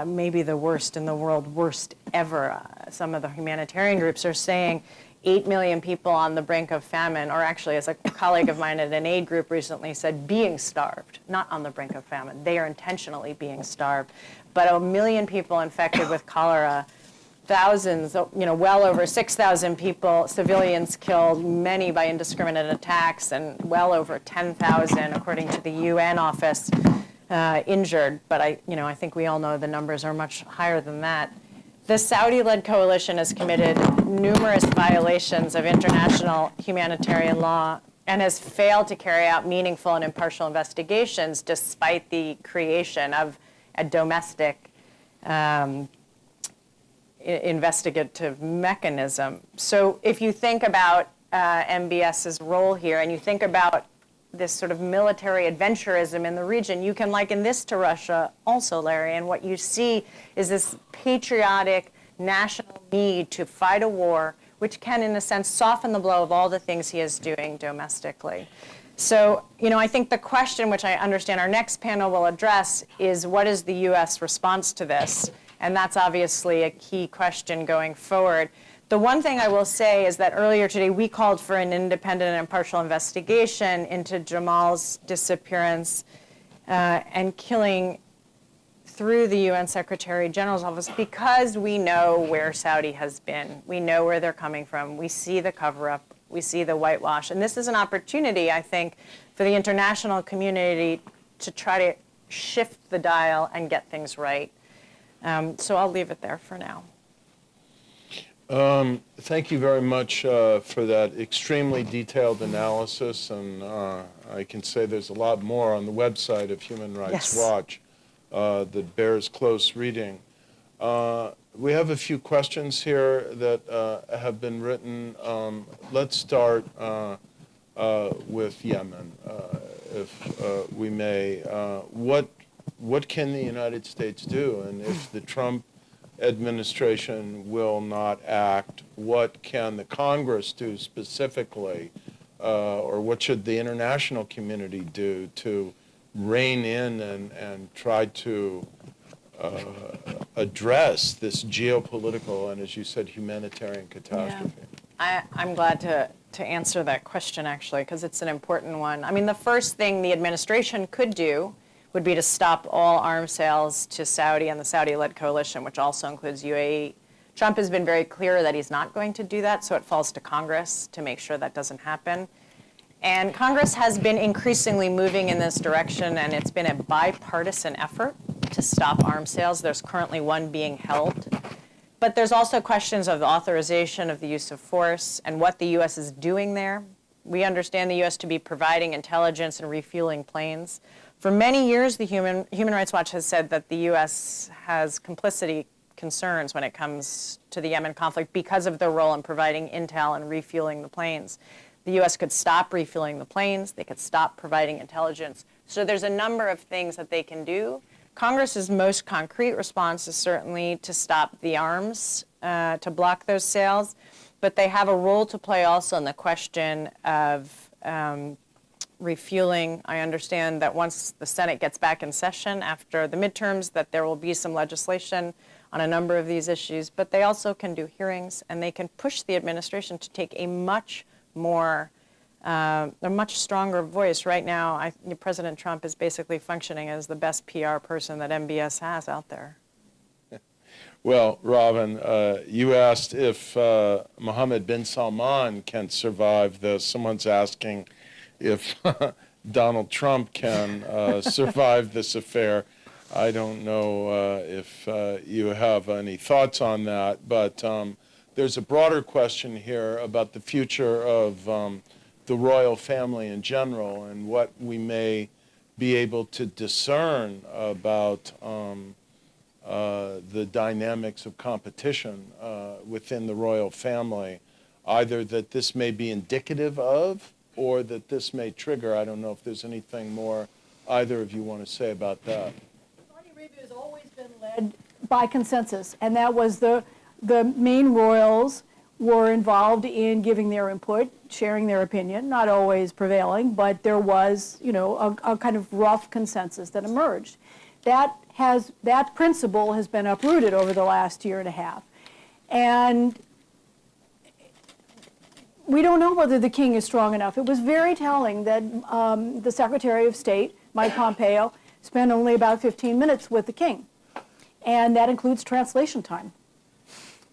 maybe the worst in the world, worst ever. Some of the humanitarian groups are saying 8 million people on the brink of famine, or actually, as a colleague of mine at an aid group recently said, being starved, not on the brink of famine. They are intentionally being starved. But 1 million people infected with cholera, thousands, you know, well over 6,000 people, civilians killed, many by indiscriminate attacks, and well over 10,000, according to the UN office, injured. But I think we all know the numbers are much higher than that. The Saudi-led coalition has committed numerous violations of international humanitarian law and has failed to carry out meaningful and impartial investigations despite the creation of a domestic investigative mechanism. So if you think about MBS's role here and you think about this sort of military adventurism in the region, you can liken this to Russia also, Larry, and what you see is this patriotic national need to fight a war which can, in a sense, soften the blow of all the things he is doing domestically. So, I think the question, which I understand our next panel will address, is what is the U.S. response to this? And that's obviously a key question going forward. The one thing I will say is that earlier today we called for an independent and impartial investigation into Jamal's disappearance and killing through the UN Secretary General's office because we know where Saudi has been. We know where they're coming from. We see the cover-up. We see the whitewash. And this is an opportunity, I think, for the international community to try to shift the dial and get things right. So I'll leave it there for now. Thank you very much for that extremely detailed analysis, and I can say there's a lot more on the website of Human Rights Watch that bears close reading. We have a few questions here that have been written. Let's start with Yemen, if we may. What can the United States do? And if the Trump administration will not act, what can the Congress do specifically, or what should the international community do to rein in and try to address this geopolitical and, as you said, humanitarian catastrophe? Yeah. I'm glad to answer that question, actually, because it's an important one. I mean, the first thing the administration could do would be to stop all arms sales to Saudi and the Saudi-led coalition, which also includes UAE. Trump has been very clear that he's not going to do that, so it falls to Congress to make sure that doesn't happen. And Congress has been increasingly moving in this direction, and it's been a bipartisan effort to stop arms sales. There's currently one being held. But there's also questions of the authorization of the use of force and what the U.S. is doing there. We understand the U.S. to be providing intelligence and refueling planes. For many years, the Human Rights Watch has said that the U.S. has complicity concerns when it comes to the Yemen conflict because of their role in providing intel and refueling the planes. The U.S. could stop refueling the planes. They could stop providing intelligence So there's a number of things that they can do. Congress's most concrete response is certainly to stop the arms, to block those sales, but they have a role to play also in the question of refueling. I understand that once the Senate gets back in session after the midterms, that there will be some legislation on a number of these issues, but they also can do hearings, and they can push the administration to take a much stronger voice. Right now, President Trump is basically functioning as the best PR person that MBS has out there. Well, Robin, you asked if Mohammed bin Salman can survive this. Someone's asking if Donald Trump can survive this affair. I don't know if you have any thoughts on that, but there's a broader question here about the future of the royal family in general and what we may be able to discern about the dynamics of competition within the royal family, either that this may be indicative of or that this may trigger. I don't know if there's anything more either of you want to say about that. Saudi Arabia has always been led by consensus, and that was the main royals were involved in giving their input, sharing their opinion, not always prevailing, but there was, a kind of rough consensus that emerged. That principle has been uprooted over the last year and a half. And we don't know whether the king is strong enough. It was very telling that the Secretary of State, Mike Pompeo, spent only about 15 minutes with the king. And that includes translation time.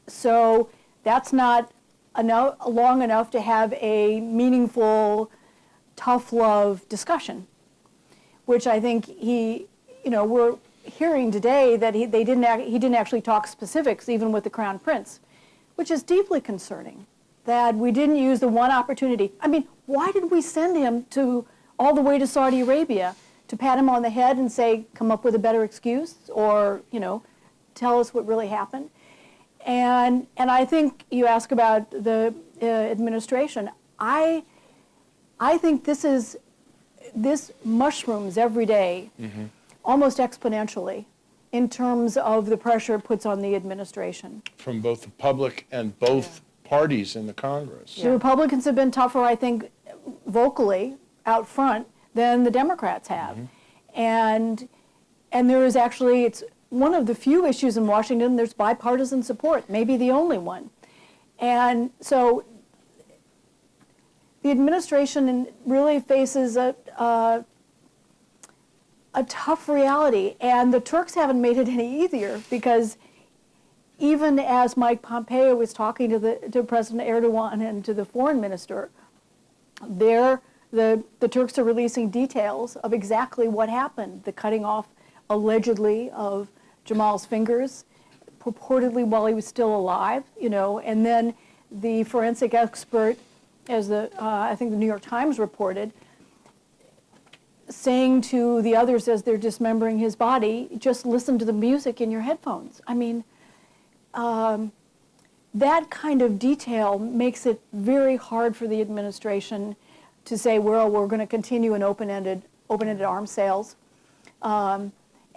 So that's not long enough to have a meaningful, tough love discussion, which I think we're hearing today that he didn't actually talk specifics even with the Crown Prince, which is deeply concerning that we didn't use the one opportunity. I mean, why did we send him all the way to Saudi Arabia to pat him on the head and say, come up with a better excuse, or, tell us what really happened? And I think you ask about the administration. I think this mushrooms every day, almost exponentially, in terms of the pressure it puts on the administration. From both the public and both parties in the Congress. The Republicans have been tougher, I think, vocally out front than the Democrats have. And there is actually, it's one of the few issues in Washington, there's bipartisan support, maybe the only one. And so the administration really faces a tough reality, and the Turks haven't made it any easier, because even as Mike Pompeo was talking to President Erdogan and to the foreign minister, the Turks are releasing details of exactly what happened, the cutting off, allegedly, of Jamal's fingers, purportedly while he was still alive, and then the forensic expert, as I think the New York Times reported, saying to the others as they're dismembering his body, just listen to the music in your headphones. I mean, that kind of detail makes it very hard for the administration to say, well, we're going to continue an open-ended arms sales.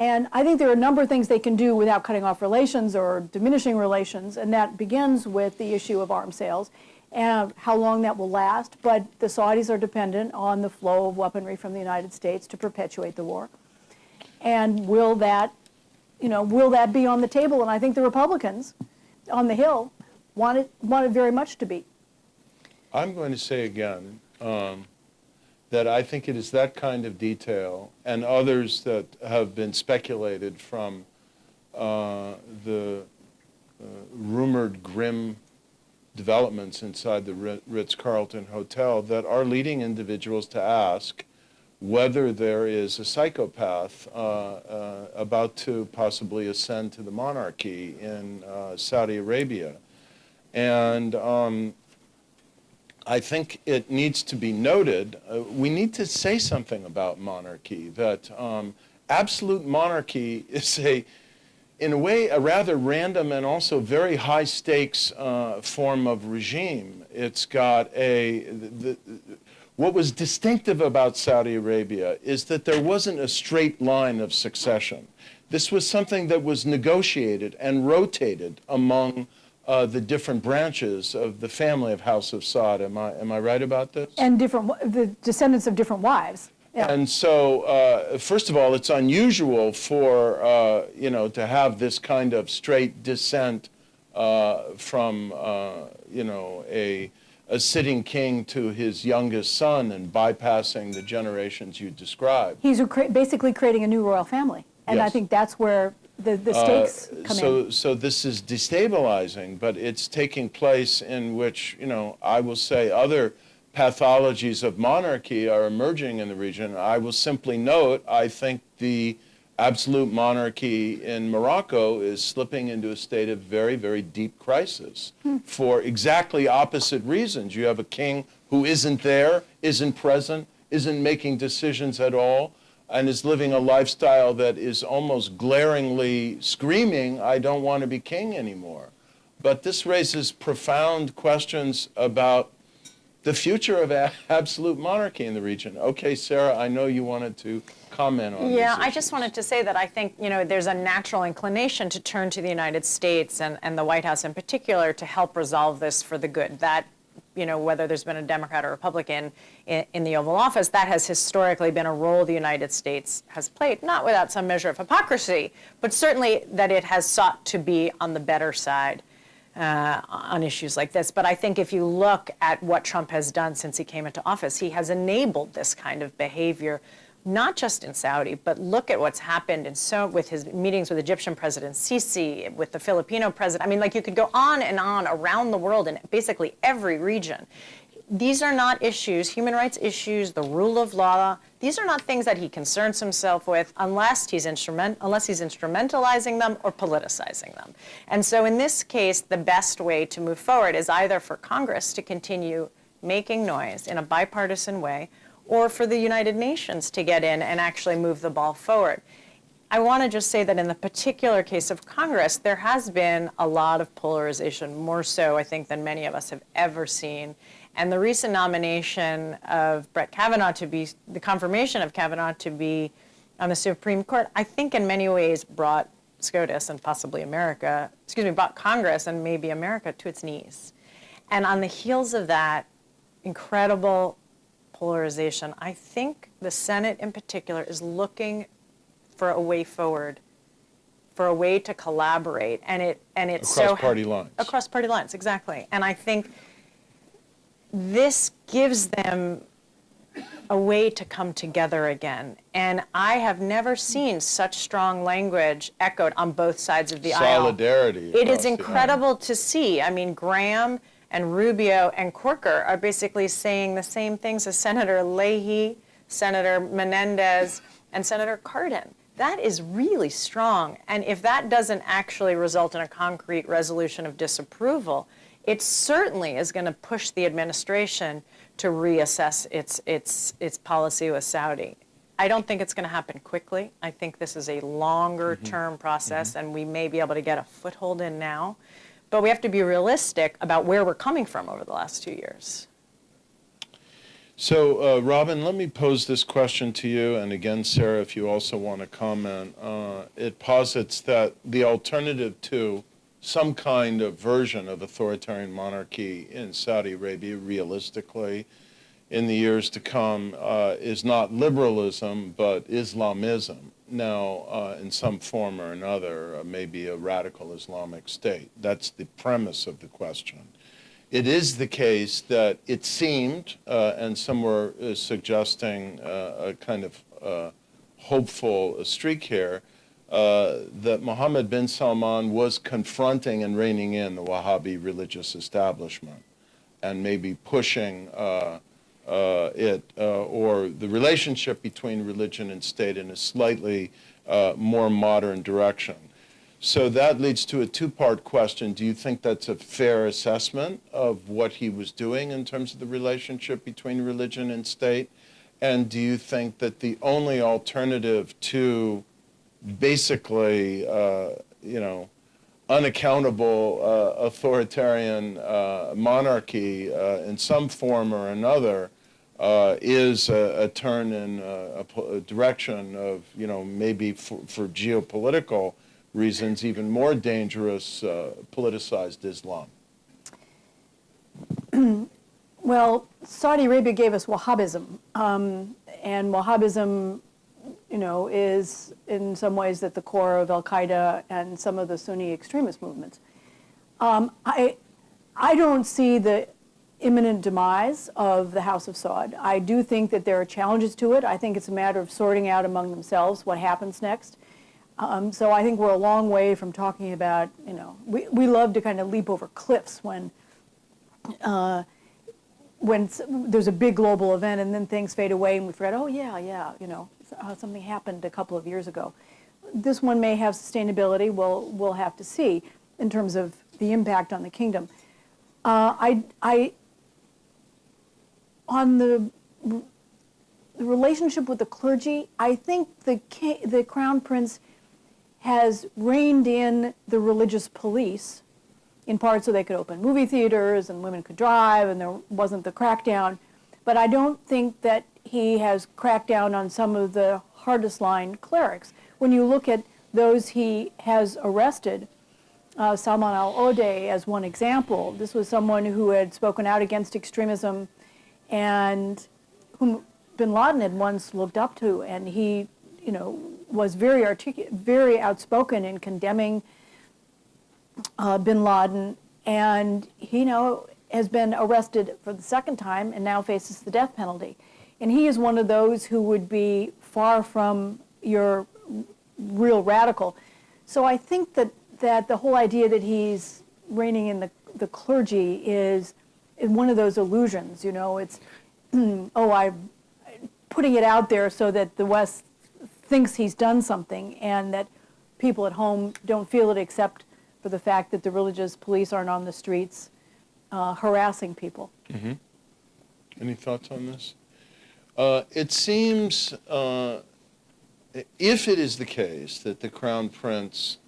And I think there are a number of things they can do without cutting off relations or diminishing relations, and that begins with the issue of arms sales and how long that will last. But the Saudis are dependent on the flow of weaponry from the United States to perpetuate the war. And will that be on the table? And I think the Republicans on the Hill want it very much to be. I'm going to say again that I think it is that kind of detail and others that have been speculated from the rumored grim developments inside the Ritz-Carlton Hotel that are leading individuals to ask whether there is a psychopath about to possibly ascend to the monarchy in Saudi Arabia. And I think it needs to be noted, we need to say something about monarchy, that absolute monarchy is in a way, a rather random and also very high stakes form of regime. It's got what was distinctive about Saudi Arabia is that there wasn't a straight line of succession. This was something that was negotiated and rotated among the different branches of the family of House of Saud. Am I right about this? And the descendants of different wives. Yeah. And so, first of all, it's unusual for, to have this kind of straight descent from, a sitting king to his youngest son and bypassing the generations you described. He's basically creating a new royal family. And I Yes. think that's where the stakes come in. So this is destabilizing, but it's taking place in which, I will say other pathologies of monarchy are emerging in the region. I will simply note, I think the absolute monarchy in Morocco is slipping into a state of very, very deep crisis for exactly opposite reasons. You have a king who isn't there, isn't present, isn't making decisions at all, and is living a lifestyle that is almost glaringly screaming, I don't want to be king anymore. But this raises profound questions about the future of absolute monarchy in the region. Okay, Sarah, I know you wanted to comment on Yeah, this I just wanted to say that I think, there's a natural inclination to turn to the United States and the White House in particular to help resolve this for the good. That, whether there's been a Democrat or Republican in the Oval Office, that has historically been a role the United States has played, not without some measure of hypocrisy, but certainly that it has sought to be on the better side on issues like this. But I think if you look at what Trump has done since he came into office, he has enabled this kind of behavior, not just in Saudi, but look at what's happened with his meetings with Egyptian President Sisi, with the Filipino president. I mean, you could go on and on around the world in basically every region. These are not issues, human rights issues, the rule of law. These are not things that he concerns himself with unless he's instrumentalizing them or politicizing them. And so in this case, the best way to move forward is either for Congress to continue making noise in a bipartisan way, or for the United Nations to get in and actually move the ball forward. I want to just say that in the particular case of Congress, there has been a lot of polarization, more so, I think, than many of us have ever seen. And the recent nomination of Brett Kavanaugh the confirmation of Kavanaugh to be on the Supreme Court, I think in many ways brought SCOTUS and possibly brought Congress and maybe America to its knees. And on the heels of that incredible polarization, I think the Senate in particular is looking for a way forward, for a way to collaborate, and it's across party lines. Across party lines, exactly. And I think this gives them a way to come together again. And I have never seen such strong language echoed on both sides of the aisle. Solidarity. It is incredible to see. I mean, Graham and Rubio and Corker are basically saying the same things as Senator Leahy, Senator Menendez, and Senator Cardin. That is really strong. And if that doesn't actually result in a concrete resolution of disapproval, it certainly is going to push the administration to reassess its policy with Saudi. I don't think it's going to happen quickly. I think this is a longer-term process, and we may be able to get a foothold in now. But we have to be realistic about where we're coming from over the last 2 years. So, Robin, let me pose this question to you, and again, Sarah, if you also want to comment. It posits that the alternative to some kind of version of authoritarian monarchy in Saudi Arabia, realistically, in the years to come, is not liberalism, but Islamism. Now, in some form or another, maybe a radical Islamic state. That's the premise of the question. It is the case that it seemed, and some were suggesting a kind of hopeful streak here, that Mohammed bin Salman was confronting and reining in the Wahhabi religious establishment and maybe pushing it or the relationship between religion and state in a slightly more modern direction. So that leads to a two-part question. Do you think that's a fair assessment of what he was doing in terms of the relationship between religion and state? And do you think that the only alternative to basically, unaccountable authoritarian monarchy in some form or another is a turn in a direction of, maybe for geopolitical reasons, even more dangerous politicized Islam? Well, Saudi Arabia gave us Wahhabism, and Wahhabism, is in some ways at the core of Al-Qaeda and some of the Sunni extremist movements. I don't see the imminent demise of the House of Saud. I do think that there are challenges to it. I think it's a matter of sorting out among themselves what happens next. So I think we're a long way from talking about, we love to kind of leap over cliffs when there's a big global event and then things fade away and we forget, oh yeah, something happened a couple of years ago. This one may have sustainability. We'll have to see in terms of the impact on the kingdom. On the relationship with the clergy, I think the Crown Prince has reined in the religious police, in part so they could open movie theaters and women could drive and there wasn't the crackdown. But I don't think that he has cracked down on some of the hardest line clerics. When you look at those he has arrested, Salman al-Odeh as one example, this was someone who had spoken out against extremism and whom bin Laden had once looked up to, and he, was very articulate, very outspoken in condemning bin Laden, and he, has been arrested for the second time and now faces the death penalty. And he is one of those who would be far from your real radical. So I think that the whole idea that he's reining in the clergy is one of those illusions, it's, I'm putting it out there so that the West thinks he's done something and that people at home don't feel it except for the fact that the religious police aren't on the streets harassing people. Mm-hmm. Any thoughts on this? It seems, if it is the case that the Crown Prince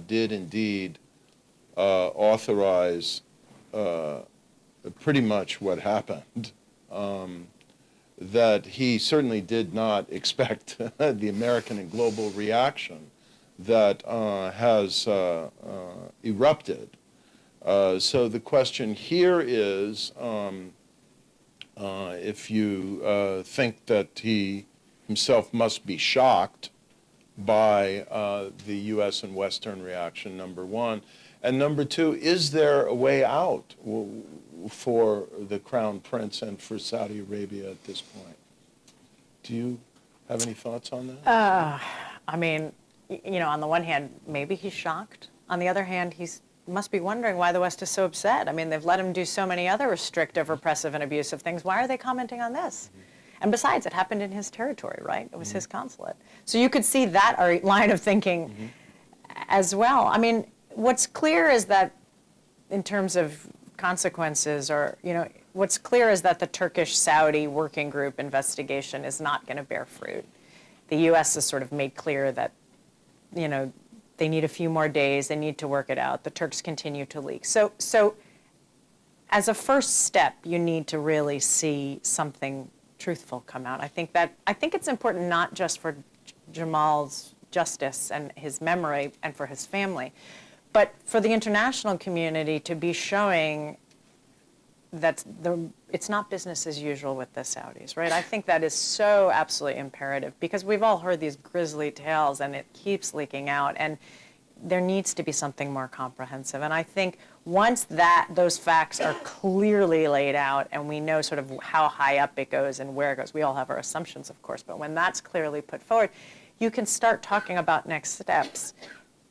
did indeed authorize pretty much what happened, that he certainly did not expect the American and global reaction that has erupted. So the question here is, if you think that he himself must be shocked by the U.S. and Western reaction, number one. And number two, is there a way out for the Crown Prince and for Saudi Arabia at this point? Do you have any thoughts on that? On the one hand, maybe he's shocked. On the other hand, he must be wondering why the West is so upset. I mean, they've let him do so many other restrictive, repressive, and abusive things. Why are they commenting on this? Mm-hmm. And besides, it happened in his territory, right? It was his consulate. So you could see that line of thinking as well. I mean, what's clear is that in terms of consequences what's clear is that the Turkish-Saudi working group investigation is not going to bear fruit. The U.S. has sort of made clear that, they need a few more days, they need to work it out. The Turks continue to leak. So as a first step, you need to really see something truthful come out. I think it's important not just for Jamal's justice and his memory and for his family, but for the international community to be showing that it's not business as usual with the Saudis, right? I think that is so absolutely imperative because we've all heard these grisly tales and it keeps leaking out, and there needs to be something more comprehensive. And I think once those facts are clearly laid out and we know sort of how high up it goes and where it goes, we all have our assumptions, of course, but when that's clearly put forward, you can start talking about next steps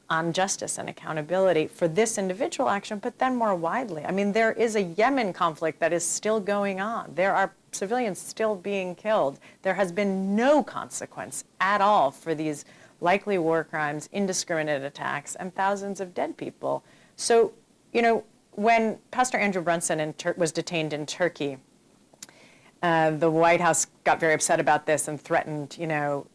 on justice and accountability for this individual action, but then more widely. I mean, there is a Yemen conflict that is still going on. There are civilians still being killed. There has been no consequence at all for these likely war crimes, indiscriminate attacks, and thousands of dead people. So, when Pastor Andrew Brunson was detained in Turkey, the White House got very upset about this and threatened,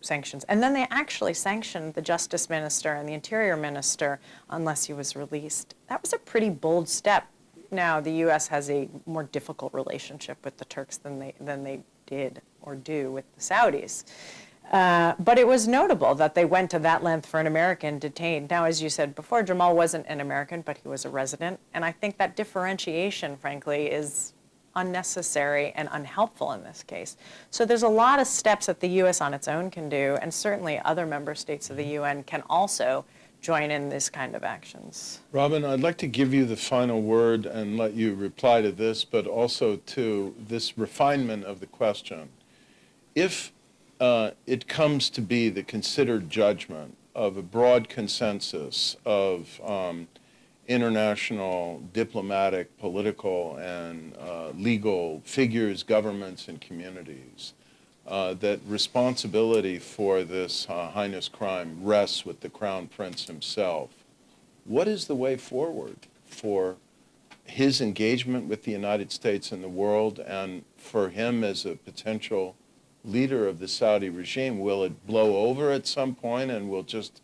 sanctions. And then they actually sanctioned the Justice Minister and the Interior Minister unless he was released. That was a pretty bold step. Now, the U.S. has a more difficult relationship with the Turks than they did or do with the Saudis. But it was notable that they went to that length for an American detained. Now, as you said before, Jamal wasn't an American, but he was a resident. And I think that differentiation, frankly, is unnecessary and unhelpful in this case. So there's a lot of steps that the U.S. on its own can do, and certainly other member states of the UN can also join in this kind of actions. Robin, I'd like to give you the final word and let you reply to this, but also to this refinement of the question. If it comes to be the considered judgment of a broad consensus of international, diplomatic, political, and legal figures, governments, and communities, that responsibility for this heinous crime rests with the Crown Prince himself. What is the way forward for his engagement with the United States and the world, and for him as a potential leader of the Saudi regime? Will it blow over at some point and we'll just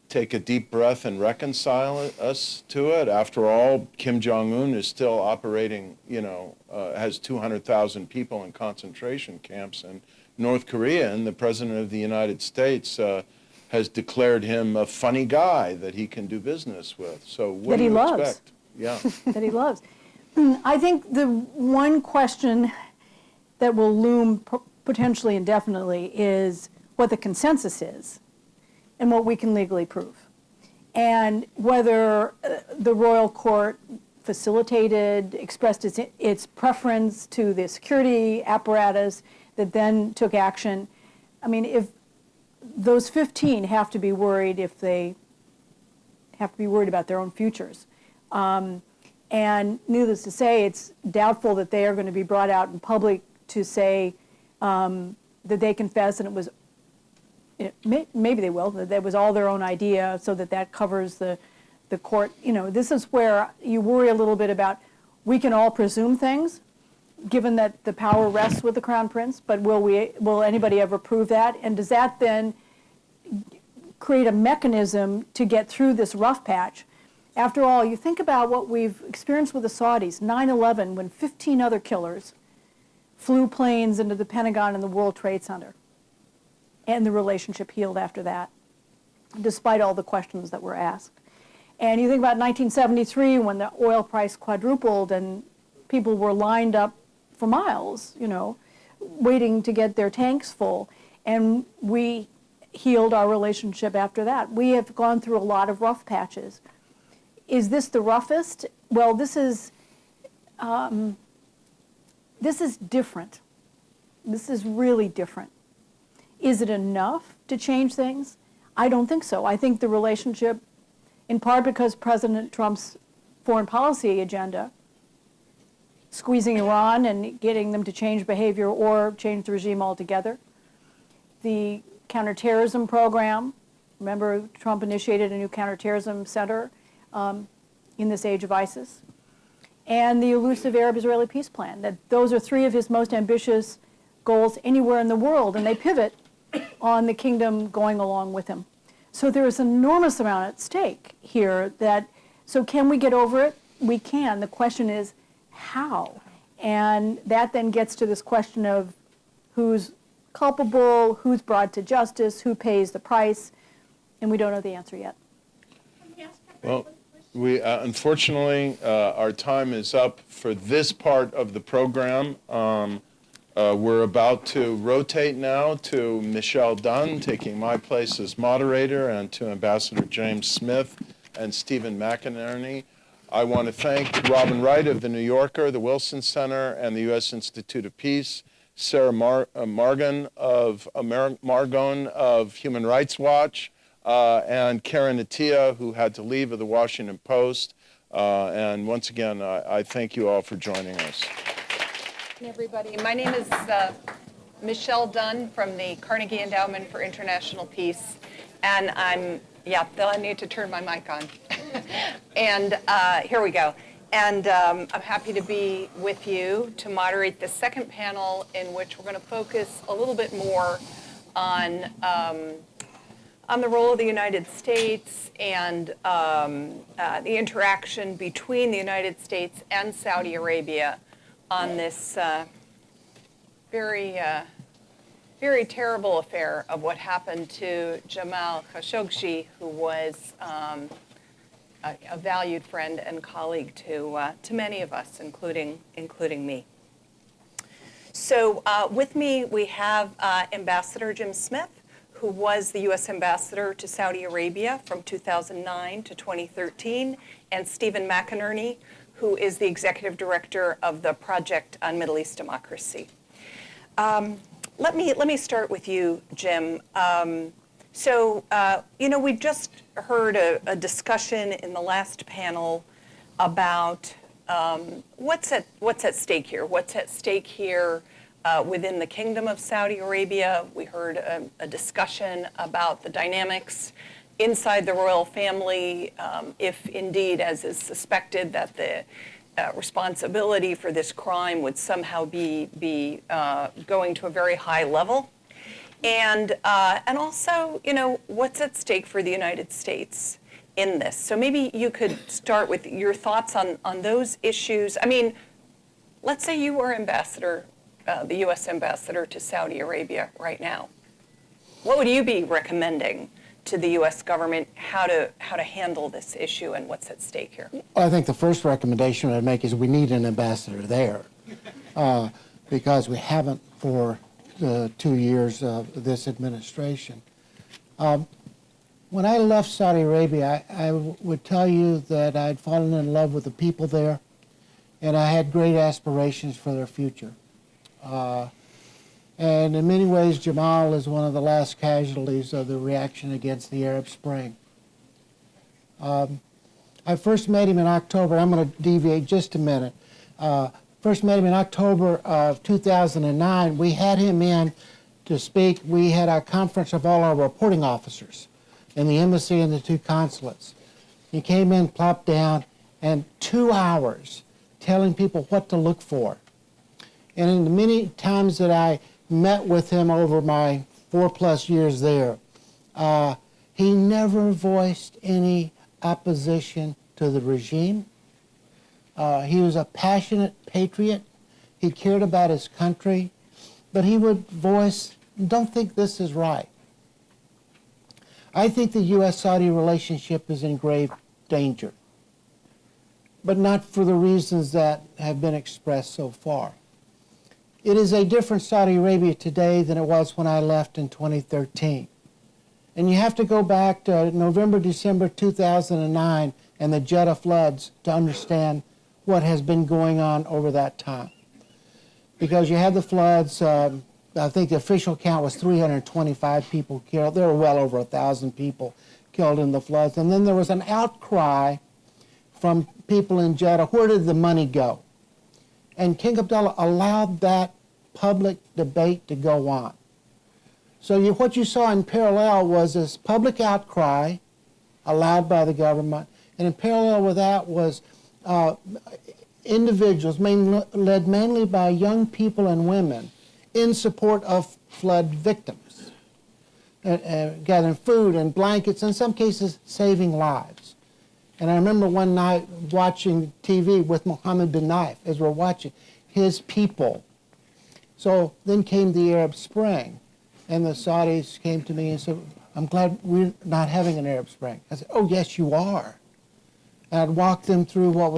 take a deep breath and reconcile us to it? After all, Kim Jong-un is still operating, has 200,000 people in concentration camps in North Korea, and the President of the United States has declared him a funny guy that he can do business with. So what do you expect? Yeah. That he loves. I think the one question that will loom potentially indefinitely is what the consensus is and what we can legally prove, and whether the royal court facilitated, expressed its preference to the security apparatus that then took action. I mean, if those 15 have to be worried, if they have to be worried about their own futures. And needless to say, it's doubtful that they are going to be brought out in public to say that they confess and it was, maybe they will, that it was all their own idea, so that covers the court. This is where you worry a little bit about, we can all presume things, given that the power rests with the Crown Prince, but will anybody ever prove that? And does that then create a mechanism to get through this rough patch? After all, you think about what we've experienced with the Saudis, 9/11, when 15 other killers flew planes into the Pentagon and the World Trade Center, and the relationship healed after that, despite all the questions that were asked. And you think about 1973, when the oil price quadrupled and people were lined up for miles, waiting to get their tanks full, and we healed our relationship after that. We have gone through a lot of rough patches. Is this the roughest? Well, this is different. This is really different. Is it enough to change things? I don't think so. I think the relationship, in part because President Trump's foreign policy agenda, squeezing Iran and getting them to change behavior or change the regime altogether, the counterterrorism program, remember Trump initiated a new counterterrorism center in this age of ISIS, and the elusive Arab-Israeli peace plan. That those are three of his most ambitious goals anywhere in the world, and they pivot on the kingdom going along with him. So there is an enormous amount at stake here. So can we get over it? We can. The question is how? And that then gets to this question of who's culpable, who's brought to justice, who pays the price, and we don't know the answer yet. Well, we unfortunately, our time is up for this part of the program. We're about to rotate now to Michele Dunne, taking my place as moderator, and to Ambassador James Smith and Stephen McInerney. I want to thank Robin Wright of The New Yorker, the Wilson Center, and the U.S. Institute of Peace, Sarah Margon of Human Rights Watch, and Karen Attiah, who had to leave, of the Washington Post. And once again, I thank you all for joining us. Everybody, my name is Michele Dunne from the Carnegie Endowment for International Peace, and I need to turn my mic on. And here we go. And I'm happy to be with you to moderate the second panel, in which we're going to focus a little bit more on the role of the United States and the interaction between the United States and Saudi Arabia on this very, very terrible affair of what happened to Jamal Khashoggi, who was a valued friend and colleague to many of us, including me. So with me, we have Ambassador Jim Smith, who was the U.S. Ambassador to Saudi Arabia from 2009 to 2013, and Stephen McInerney, who is the Executive Director of the Project on Middle East Democracy. Let me start with you, Jim. We've just heard a discussion in the last panel about what's at stake here. What's at stake here within the Kingdom of Saudi Arabia? We heard a discussion about the dynamics inside the royal family, if indeed, as is suspected, that the responsibility for this crime would somehow be going to a very high level. And also, what's at stake for the United States in this? So maybe you could start with your thoughts on those issues. I mean, let's say you were ambassador, the U.S. ambassador to Saudi Arabia right now. What would you be recommending to the U.S. government how to handle this issue and what's at stake here? Well, I think the first recommendation I'd make is we need an ambassador there because we haven't for the 2 years of this administration. When I left Saudi Arabia, I would tell you that I'd fallen in love with the people there, and I had great aspirations for their future. And in many ways, Jamal is one of the last casualties of the reaction against the Arab Spring. I first met him in October. I'm going to deviate just a minute. First met him in October of 2009. We had him in to speak. We had a conference of all our reporting officers in the embassy and the two consulates. He came in, plopped down, and 2 hours telling people what to look for. And in the many times that I met with him over my 4+ years there, he never voiced any opposition to the regime. He was a passionate patriot. He cared about his country, but he would voice, don't think this is right. I think the U.S.-Saudi relationship is in grave danger, but not for the reasons that have been expressed so far. It is a different Saudi Arabia today than it was when I left in 2013. And you have to go back to November, December 2009 and the Jeddah floods to understand what has been going on over that time. Because you had the floods, I think the official count was 325 people killed. There were well over 1,000 people killed in the floods. And then there was an outcry from people in Jeddah, where did the money go? And King Abdullah allowed that public debate to go on. So what you saw in parallel was this public outcry allowed by the government, and in parallel with that was individuals led mainly by young people and women in support of flood victims, gathering food and blankets, in some cases saving lives. And I remember one night watching TV with Mohammed bin Salman as we're watching his people. So then came the Arab Spring, and the Saudis came to me and said, I'm glad we're not having an Arab Spring. I said, oh, yes, you are. And I'd walk them through what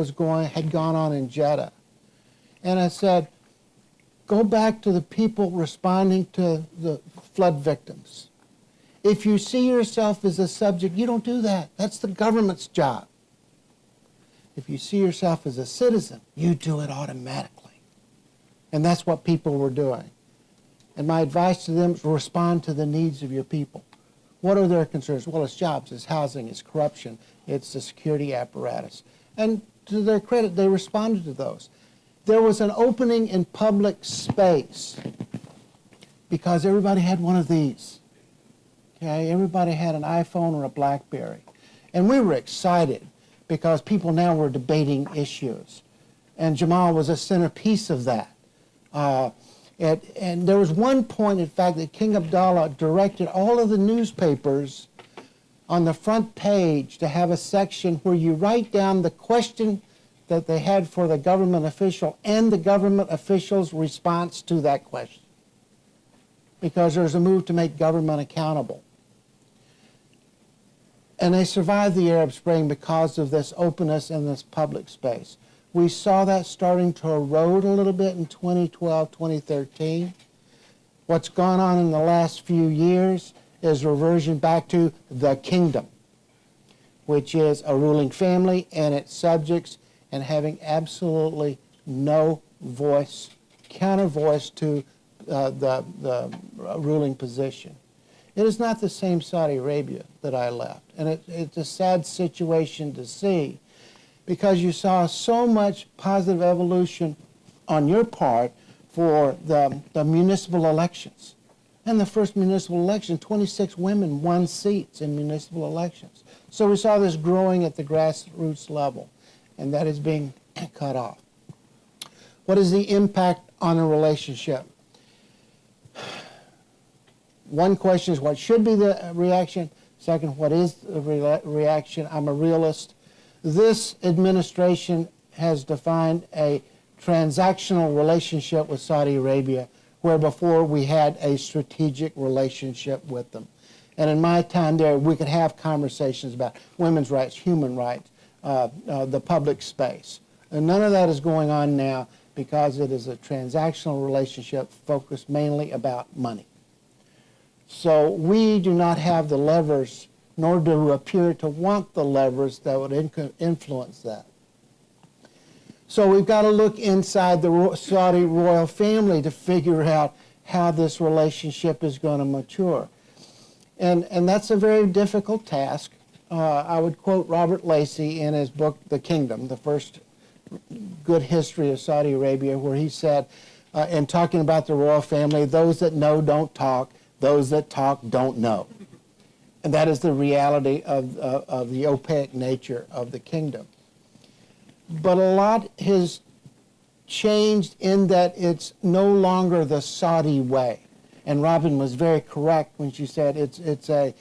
had gone on in Jeddah. And I said, go back to the people responding to the flood victims. If you see yourself as a subject, you don't do that. That's the government's job. If you see yourself as a citizen, you do it automatically. And that's what people were doing. And my advice to them is respond to the needs of your people. What are their concerns? Well, it's jobs, it's housing, it's corruption, it's the security apparatus. And to their credit, they responded to those. There was an opening in public space because everybody had one of these. Okay, everybody had an iPhone or a BlackBerry. And we were excited because people now were debating issues. And Jamal was a centerpiece of that. And there was one point, in fact, that King Abdullah directed all of the newspapers on the front page to have a section where you write down the question that they had for the government official and the government official's response to that question. Because there's a move to make government accountable. And they survived the Arab Spring because of this openness in this public space. We saw that starting to erode a little bit in 2012, 2013. What's gone on in the last few years is reversion back to the kingdom, which is a ruling family and its subjects, and having absolutely no voice, counter voice to the ruling position. It is not the same Saudi Arabia that I left, and it's a sad situation to see, because you saw so much positive evolution on your part for the municipal elections. In the first municipal election, 26 women won seats in municipal elections. So we saw this growing at the grassroots level, and that is being cut off. What is the impact on a relationship? One question is what should be the reaction. Second, what is the reaction? I'm a realist. This administration has defined a transactional relationship with Saudi Arabia, where before we had a strategic relationship with them. And in my time there, we could have conversations about women's rights, human rights, the public space. And none of that is going on now because it is a transactional relationship focused mainly about money. So we do not have the levers, nor do we appear to want the levers that would influence that. So we've got to look inside the Saudi royal family to figure out how this relationship is going to mature. And that's a very difficult task. I would quote Robert Lacey in his book, The Kingdom, the first good history of Saudi Arabia, where he said, in talking about the royal family, those that know don't talk, those that talk don't know. And that is the reality of the opaque nature of the kingdom. But a lot has changed in that it's no longer the Saudi way. And Robin was very correct when she said it's a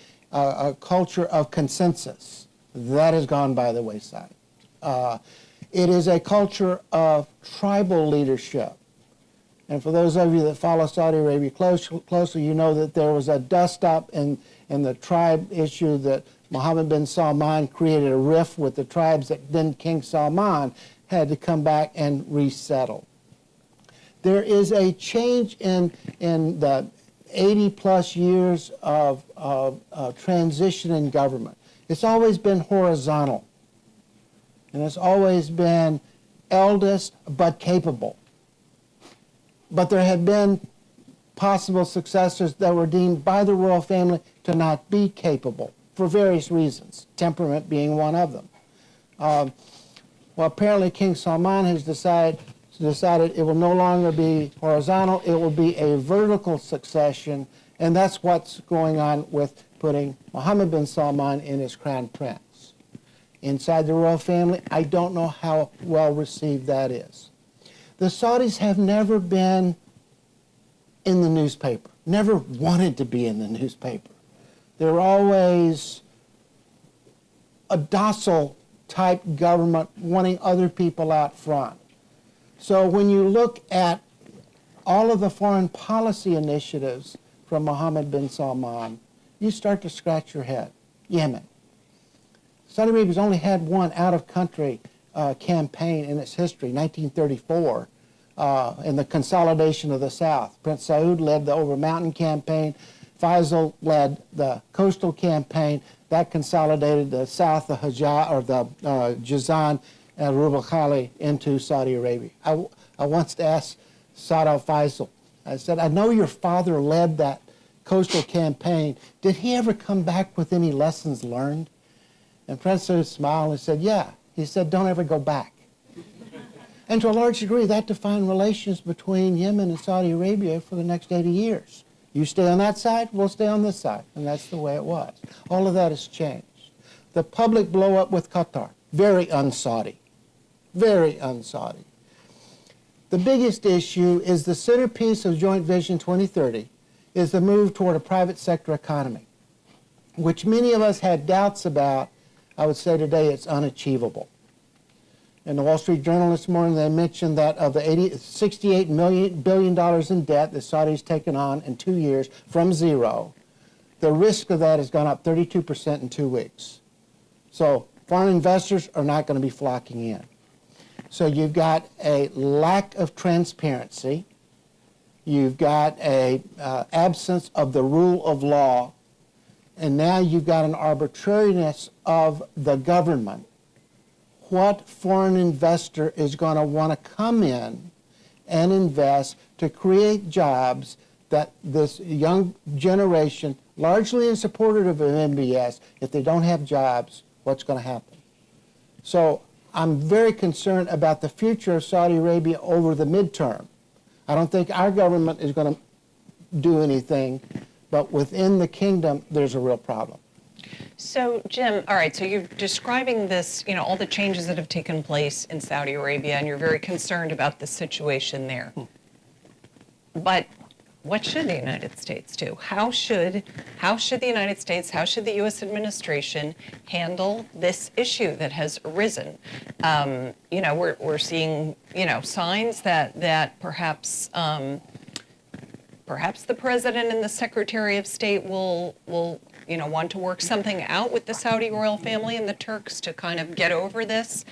culture of consensus. That has gone by the wayside. It is a culture of tribal leadership. And for those of you that follow Saudi Arabia closely, you know that there was a dust-up in the tribe issue that Mohammed bin Salman created a rift with the tribes that then King Salman had to come back and resettle. There is a change in the 80-plus years of transition in government. It's always been horizontal, and it's always been eldest but capable. But there have been possible successors that were deemed by the royal family to not be capable for various reasons, temperament being one of them. Well, apparently King Salman has decided it will no longer be horizontal, it will be a vertical succession, and that's what's going on with putting Mohammed bin Salman in as crown prince. Inside the royal family, I don't know how well received that is. The Saudis have never been in the newspaper, never wanted to be in the newspaper. They're always a docile type government wanting other people out front. So when you look at all of the foreign policy initiatives from Mohammed bin Salman, you start to scratch your head. Yemen. Saudi Arabia's only had one out-of-country campaign in its history, 1934, in the consolidation of the South. Prince Saud led the over-mountain campaign. Faisal led the coastal campaign. That consolidated the south, the Hijaz, or the Jazan and Rub al-Khali into Saudi Arabia. I once asked Saud Faisal, I said, I know your father led that coastal campaign. Did he ever come back with any lessons learned? And Prince Saud smiled and said, yeah. He said, don't ever go back. And to a large degree, that defined relations between Yemen and Saudi Arabia for the next 80 years. You stay on that side, we'll stay on this side. And that's the way it was. All of that has changed. The public blow up with Qatar, very un-Saudi. Very un-Saudi. The biggest issue is the centerpiece of Joint Vision 2030 is the move toward a private sector economy, which many of us had doubts about. I would say today it's unachievable. In the Wall Street Journal this morning, they mentioned that of the $68 billion in debt the Saudis taken on in 2 years from zero, the risk of that has gone up 32% in 2 weeks. So foreign investors are not going to be flocking in. So you've got a lack of transparency. You've got a absence of the rule of law. And now you've got an arbitrariness of the government. What foreign investor is going to want to come in and invest to create jobs that this young generation, largely in support of MBS, if they don't have jobs, what's going to happen? So I'm very concerned about the future of Saudi Arabia over the midterm. I don't think our government is going to do anything, but within the kingdom, there's a real problem. So, Jim, all right, so you're describing this, all the changes that have taken place in Saudi Arabia, and you're very concerned about the situation there. But what should the United States do? How should the United States, how should the U.S. administration handle this issue that has arisen? We're seeing, signs that perhaps the president and the Secretary of State will want to work something out with the Saudi royal family and the Turks to kind of get over this.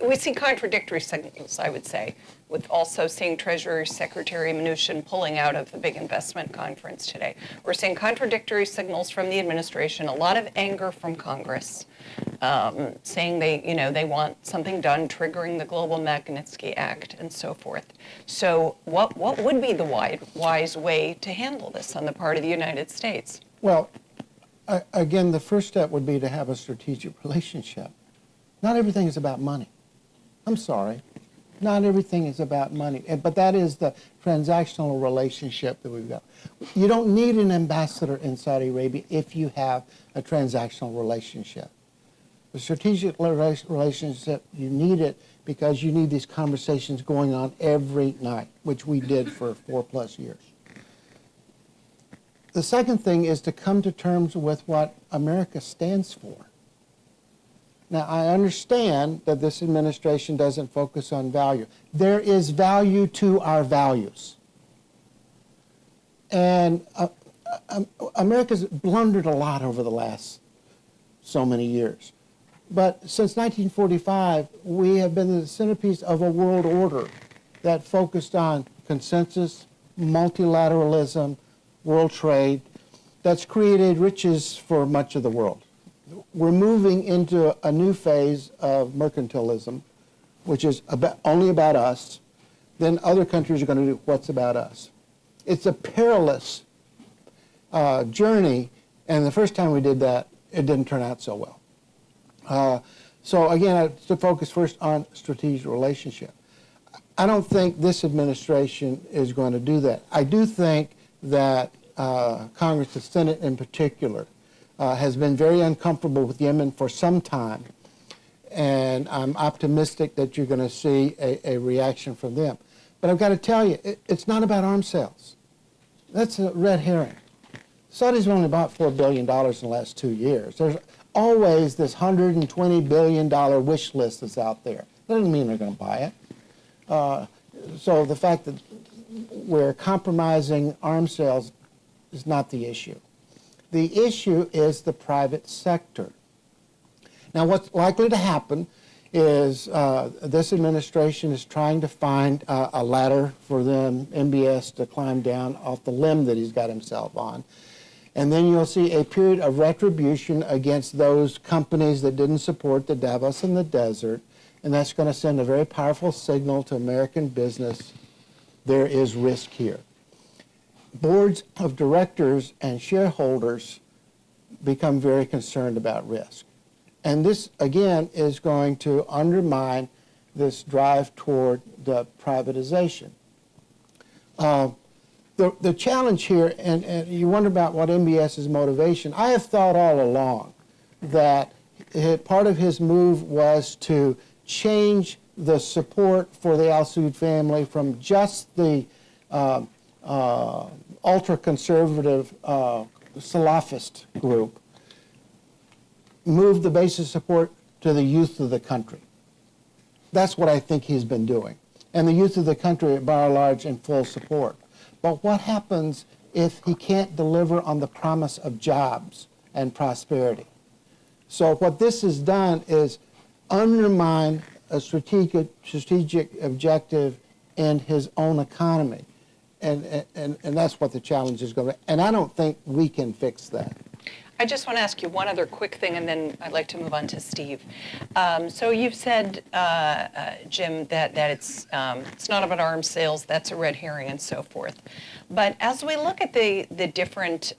We see contradictory signals, I would say, with also seeing Treasury Secretary Mnuchin pulling out of the big investment conference today. We're seeing contradictory signals from the administration, a lot of anger from Congress, saying they want something done, triggering the Global Magnitsky Act and so forth. So what would be the wise way to handle this on the part of the United States? Well, again, the first step would be to have a strategic relationship. Not everything is about money. I'm sorry. Not everything is about money. But that is the transactional relationship that we've got. You don't need an ambassador in Saudi Arabia if you have a transactional relationship. The strategic relationship, you need it because you need these conversations going on every night, which we did for 4+ years. The second thing is to come to terms with what America stands for. Now, I understand that this administration doesn't focus on value. There is value to our values. And America's blundered a lot over the last so many years. But since 1945, we have been the centerpiece of a world order that focused on consensus, multilateralism, world trade, that's created riches for much of the world. We're moving into a new phase of mercantilism, which is only about us. Then other countries are going to do what's about us. It's a perilous journey, and the first time we did that, it didn't turn out so well. So again, to focus first on strategic relationship. I don't think this administration is going to do that. I do think that Congress, the Senate in particular, has been very uncomfortable with Yemen for some time, and I'm optimistic that you're going to see a reaction from them. But I've got to tell you, it's not about arms sales. That's a red herring. Saudis have only bought $4 billion in the last 2 years. There's always this $120 billion wish list that's out there. That doesn't mean they're going to buy it. So the fact that we're compromising arms sales is not the issue. The issue is the private sector. Now, what's likely to happen is this administration is trying to find a ladder for the MBS to climb down off the limb that he's got himself on. And then you'll see a period of retribution against those companies that didn't support the Davos in the desert. And that's going to send a very powerful signal to American business. There is risk here. Boards of directors and shareholders become very concerned about risk. And this, again, is going to undermine this drive toward the privatization. The challenge here, and you wonder about what MBS's motivation, I have thought all along that part of his move was to change the support for the Al Saud family from just the ultra-conservative Salafist group, move the base of support to the youth of the country. That's what I think he's been doing. And the youth of the country, by and large, in full support. But what happens if he can't deliver on the promise of jobs and prosperity? So what this has done is undermine a strategic objective in his own economy. And that's what the challenge is going to be. And I don't think we can fix that. I just want to ask you one other quick thing, and then I'd like to move on to Steve. So you've said, Jim, that it's not about arms sales, that's a red herring and so forth. But as we look at the different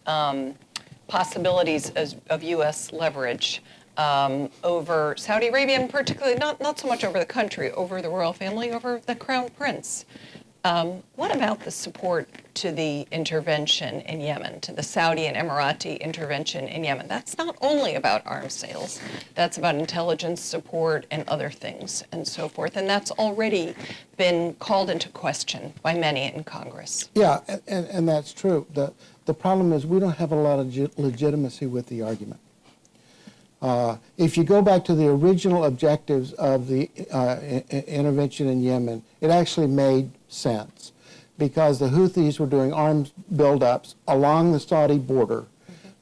possibilities of U.S. leverage over Saudi Arabia, and particularly not so much over the country, over the royal family, over the crown prince, what about the support to the intervention in Yemen, to the Saudi and Emirati intervention in Yemen? That's not only about arms sales, that's about intelligence support and other things and so forth. And that's already been called into question by many in Congress. Yeah, and that's true. The problem is we don't have a lot of legitimacy with the argument. If you go back to the original objectives of the intervention in Yemen, it actually made sense because the Houthis were doing arms buildups along the Saudi border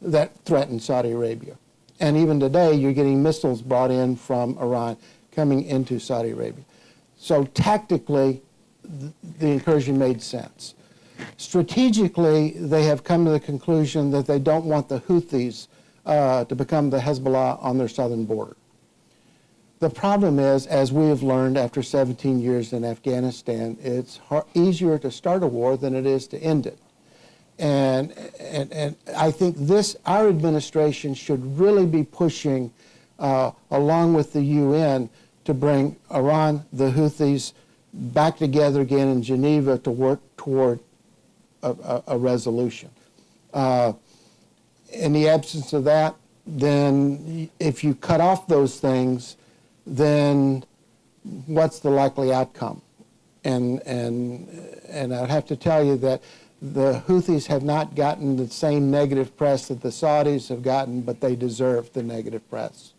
that threatened Saudi Arabia. And even today, you're getting missiles brought in from Iran coming into Saudi Arabia. So tactically, the incursion made sense. Strategically, they have come to the conclusion that they don't want the Houthis to become the Hezbollah on their southern border. The problem is, as we have learned after 17 years in Afghanistan, it's easier to start a war than it is to end it. And I think our administration should really be pushing, along with the UN, to bring Iran, the Houthis, back together again in Geneva to work toward a resolution. In the absence of that, then if you cut off those things, then what's the likely outcome? And I'd have to tell you that the Houthis have not gotten the same negative press that the Saudis have gotten, but they deserve the negative press.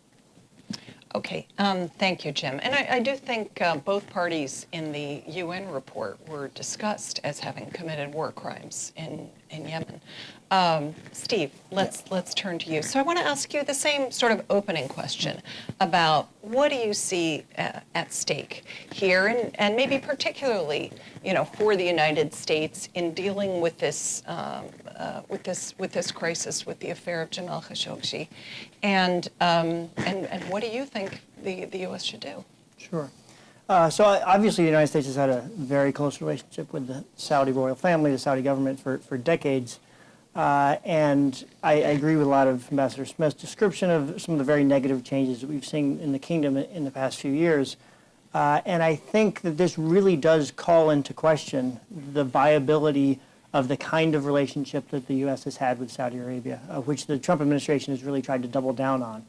Okay, thank you, Jim. And I do think both parties in the UN report were discussed as having committed war crimes in Yemen. Steve, let's turn to you. So I want to ask you the same sort of opening question about what do you see at stake here, and maybe particularly, for the United States in dealing with this crisis, with the affair of Jamal Khashoggi, and what do you think the U.S. should do? Sure. So obviously the United States has had a very close relationship with the Saudi royal family, the Saudi government for decades. And I agree with a lot of Ambassador Smith's description of some of the very negative changes that we've seen in the kingdom in the past few years. And I think that this really does call into question the viability of the kind of relationship that the U.S. has had with Saudi Arabia, which the Trump administration has really tried to double down on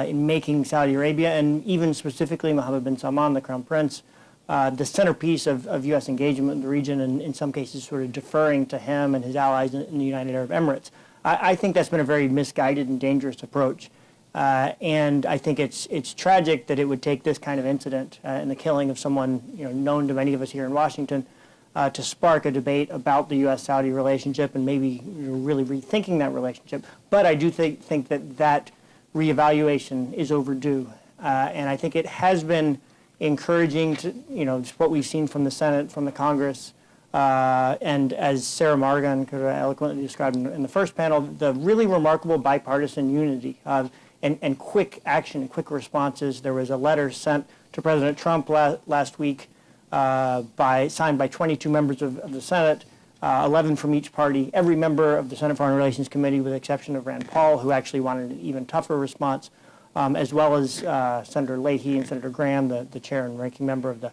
in making Saudi Arabia, and even specifically Mohammed bin Salman, the crown prince, the centerpiece of U.S. engagement in the region, and in some cases sort of deferring to him and his allies in the United Arab Emirates. I think that's been a very misguided and dangerous approach. And I think it's tragic that it would take this kind of incident and the killing of someone known to many of us here in Washington to spark a debate about the U.S.-Saudi relationship and maybe really rethinking that relationship. But I do think that reevaluation is overdue. And I think it has been encouraging to, what we've seen from the Senate, from the Congress, and as Sarah Margon could have eloquently described in the first panel, the really remarkable bipartisan unity and quick action, quick responses. There was a letter sent to President Trump last week signed by 22 members of the Senate, 11 from each party, every member of the Senate Foreign Relations Committee with the exception of Rand Paul, who actually wanted an even tougher response, as well as Senator Leahy and Senator Graham, the chair and ranking member of the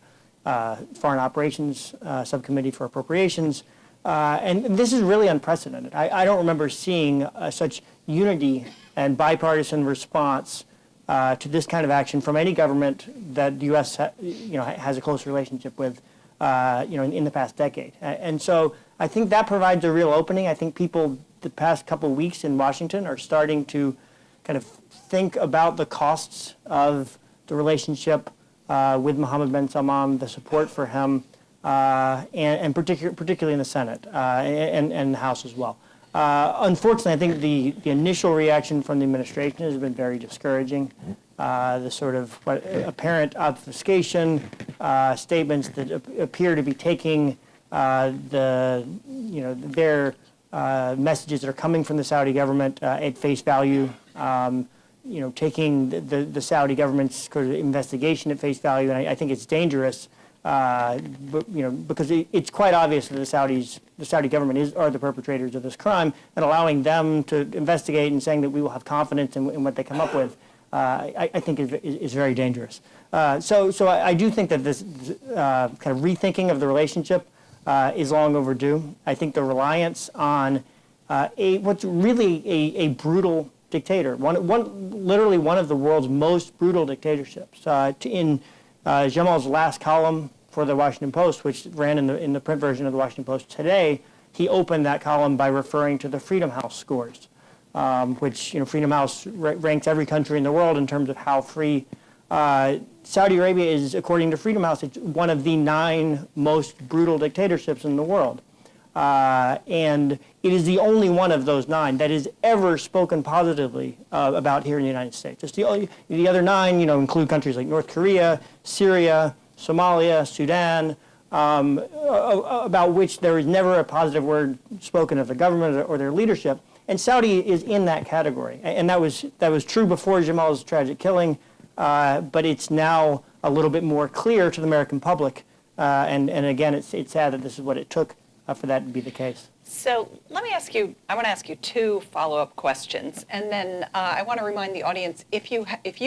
Foreign Operations Subcommittee for Appropriations. And this is really unprecedented. I don't remember seeing such unity and bipartisan response to this kind of action from any government that the U.S. has a close relationship with, in the past decade. And so I think that provides a real opening. I think people the past couple of weeks in Washington are starting to kind of think about the costs of the relationship with Mohammed bin Salman, the support for him, and particularly in the Senate and the House as well. Unfortunately, I think the initial reaction from the administration has been very discouraging. The sort of apparent obfuscation, statements that appear to be taking their messages that are coming from the Saudi government at face value, taking the Saudi government's sort of investigation at face value, and I think it's dangerous. Because it's quite obvious that the Saudi government are the perpetrators of this crime, and allowing them to investigate and saying that we will have confidence in what they come up with, I think is very dangerous. So I do think that this kind of rethinking of the relationship is long overdue. I think the reliance on what's really a brutal dictator, literally one of the world's most brutal dictatorships. In Jamal's last column for the Washington Post, which ran in the print version of the Washington Post today, he opened that column by referring to the Freedom House scores, which Freedom House ranks every country in the world in terms of how free. Saudi Arabia is, according to Freedom House, it's one of the 9 most brutal dictatorships in the world. And it is the only one of those 9 that is ever spoken positively about here in the United States. Just the other 9, include countries like North Korea, Syria, Somalia, Sudan, about which there is never a positive word spoken of the government or their leadership. And Saudi is in that category. And that was true before Jamal's tragic killing, but it's now a little bit more clear to the American public. And again, it's sad that this is what it took for that to be the case. So I want to ask you 2 follow-up questions, and then I want to remind the audience, if you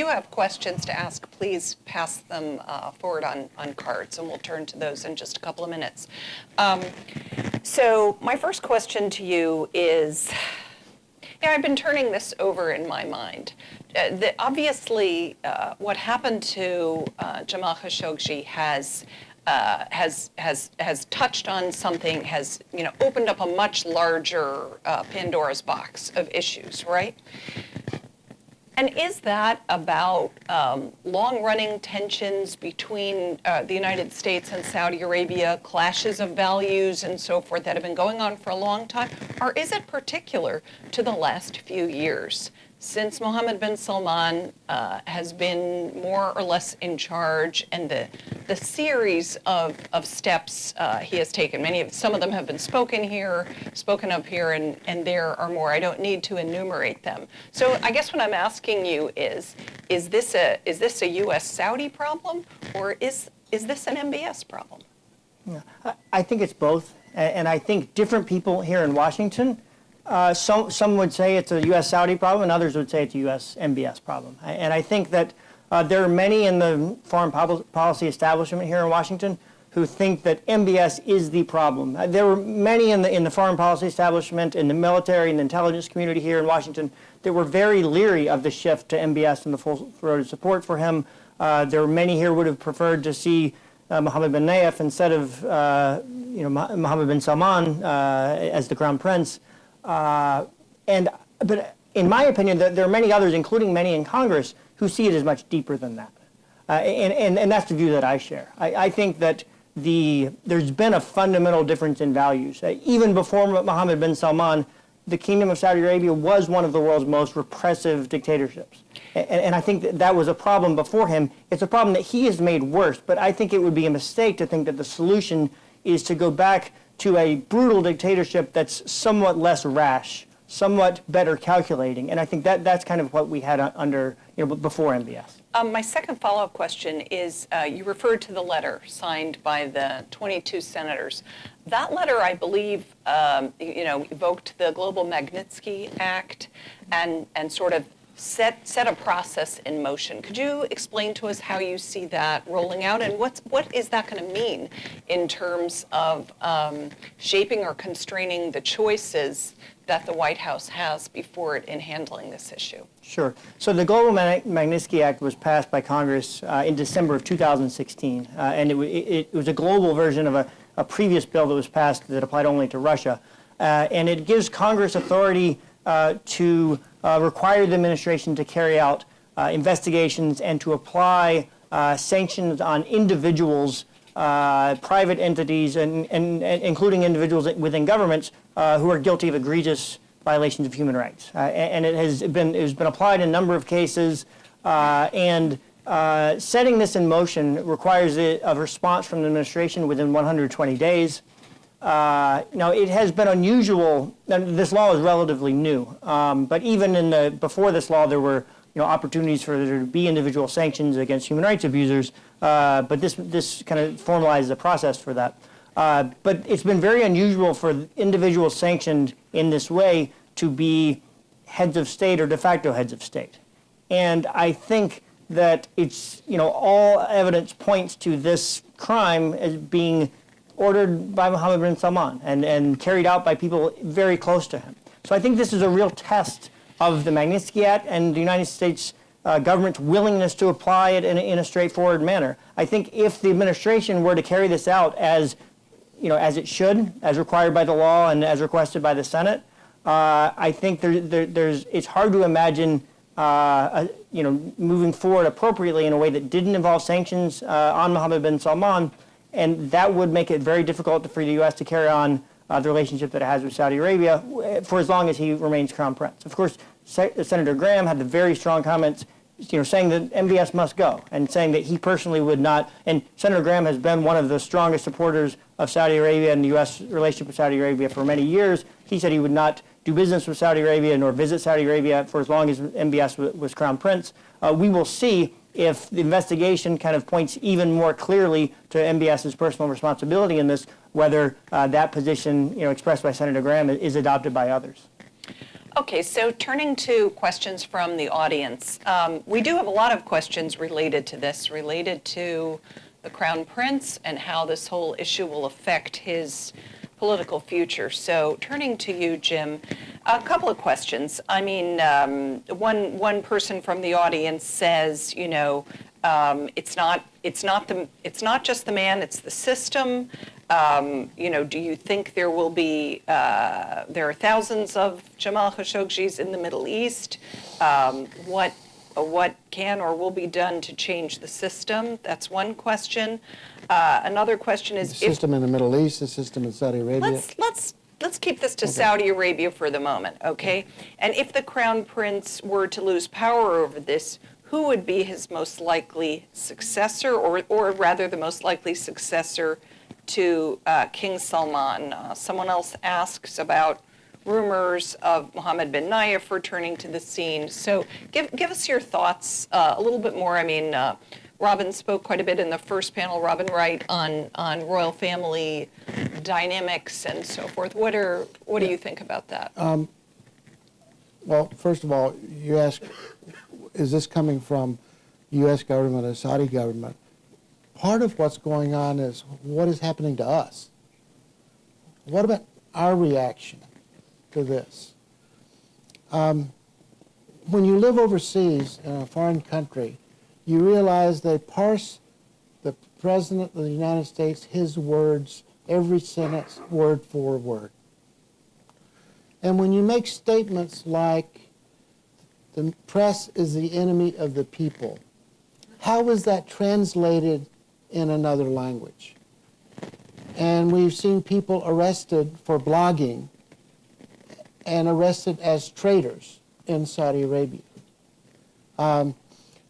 have questions to ask, please pass them forward on cards, and we'll turn to those in just a couple of minutes. So my first question to you is, I've been turning this over in my mind. Obviously, what happened to Jamal Khashoggi has touched on something, has opened up a much larger Pandora's box of issues, right? And is that about long-running tensions between the United States and Saudi Arabia, clashes of values and so forth that have been going on for a long time? Or is it particular to the last few years, since Mohammed bin Salman has been more or less in charge, and the series of steps he has taken? Some of them have been spoken of here, and there are more. I don't need to enumerate them. So I guess what I'm asking you is this a U.S.-Saudi problem, or is this an MBS problem? Yeah, I think it's both, and I think different people here in Washington. Some would say it's a U.S.-Saudi problem, and others would say it's a U.S.-MBS problem. And I think that there are many in the foreign policy establishment here in Washington who think that MBS is the problem. There were many in the foreign policy establishment, in the military, and the intelligence community here in Washington that were very leery of the shift to MBS and the full-throated support for him. There were many here who would have preferred to see Mohammed bin Nayef instead of Mohammed bin Salman as the crown prince. But in my opinion, there are many others, including many in Congress, who see it as much deeper than that. And that's the view that I share. I think that there's been a fundamental difference in values. Even before Mohammed bin Salman, the Kingdom of Saudi Arabia was one of the world's most repressive dictatorships. And I think that was a problem before him. It's a problem that he has made worse. But I think it would be a mistake to think that the solution is to go back to a brutal dictatorship that's somewhat less rash, somewhat better calculating. And I think that's kind of what we had under, before MBS. My second follow-up question is, you referred to the letter signed by the 22 senators. That letter, I believe, evoked the Global Magnitsky Act and sort of set a process in motion. Could you explain to us how you see that rolling out, and what is that going to mean in terms of shaping or constraining the choices that the White House has before it in handling this issue? Sure. So the Global Magnitsky Act was passed by Congress in December of 2016, and it was a global version of a previous bill that was passed that applied only to Russia. And it gives Congress authority to require the administration to carry out investigations and to apply sanctions on individuals, private entities, and including individuals within governments who are guilty of egregious violations of human rights. And it has been applied in a number of cases, and setting this in motion requires a response from the administration within 120 days. Now, it has been unusual, and this law is relatively new, but even before this law, there were opportunities for there to be individual sanctions against human rights abusers, but this kind of formalizes the process for that. But it's been very unusual for individuals sanctioned in this way to be heads of state or de facto heads of state. And I think that it's, all evidence points to this crime as being ordered by Mohammed bin Salman and carried out by people very close to him. So I think this is a real test of the Magnitsky Act and the United States government's willingness to apply it in a straightforward manner. I think if the administration were to carry this out as it should, as required by the law and as requested by the Senate, I think it's hard to imagine moving forward appropriately in a way that didn't involve sanctions on Mohammed bin Salman, and that would make it very difficult for the U.S. to carry on the relationship that it has with Saudi Arabia for as long as he remains crown prince. Of course, Senator Graham had the very strong comments, saying that MBS must go, and saying that he personally would not. And Senator Graham has been one of the strongest supporters of Saudi Arabia and the U.S. relationship with Saudi Arabia for many years. He said he would not do business with Saudi Arabia nor visit Saudi Arabia for as long as MBS was crown prince. We will see if the investigation kind of points even more clearly to MBS's personal responsibility in this, whether that position, expressed by Senator Graham is adopted by others. Okay, so turning to questions from the audience, we do have a lot of questions related to this, related to the Crown Prince and how this whole issue will affect his political future. So turning to you, Jim, a couple of questions. I mean, one person from the audience says, it's not just the man, it's the system. Do you think there will be, there are thousands of Jamal Khashoggis in the Middle East? What can or will be done to change the system? That's one question. Another question is... The system in the Middle East, the system in Saudi Arabia. Let's keep this to Saudi Arabia for the moment, okay? And if the Crown Prince were to lose power over this, who would be his most likely successor, or rather the most likely successor to King Salman? Someone else asks about rumors of Mohammed bin Nayef returning to the scene. So give us your thoughts a little bit more. I mean, Robin spoke quite a bit in the first panel, Robin Wright, on royal family dynamics and so forth. What do you think about that? Well, first of all, you ask, is this coming from U.S. government or Saudi government? Part of what's going on is what is happening to us. What about our reaction to this? When you live overseas in a foreign country, you realize they parse the President of the United States, his words, every sentence, word for word. And when you make statements like, the press is the enemy of the people, how is that translated in another language? And we've seen people arrested for blogging and arrested as traitors in Saudi Arabia.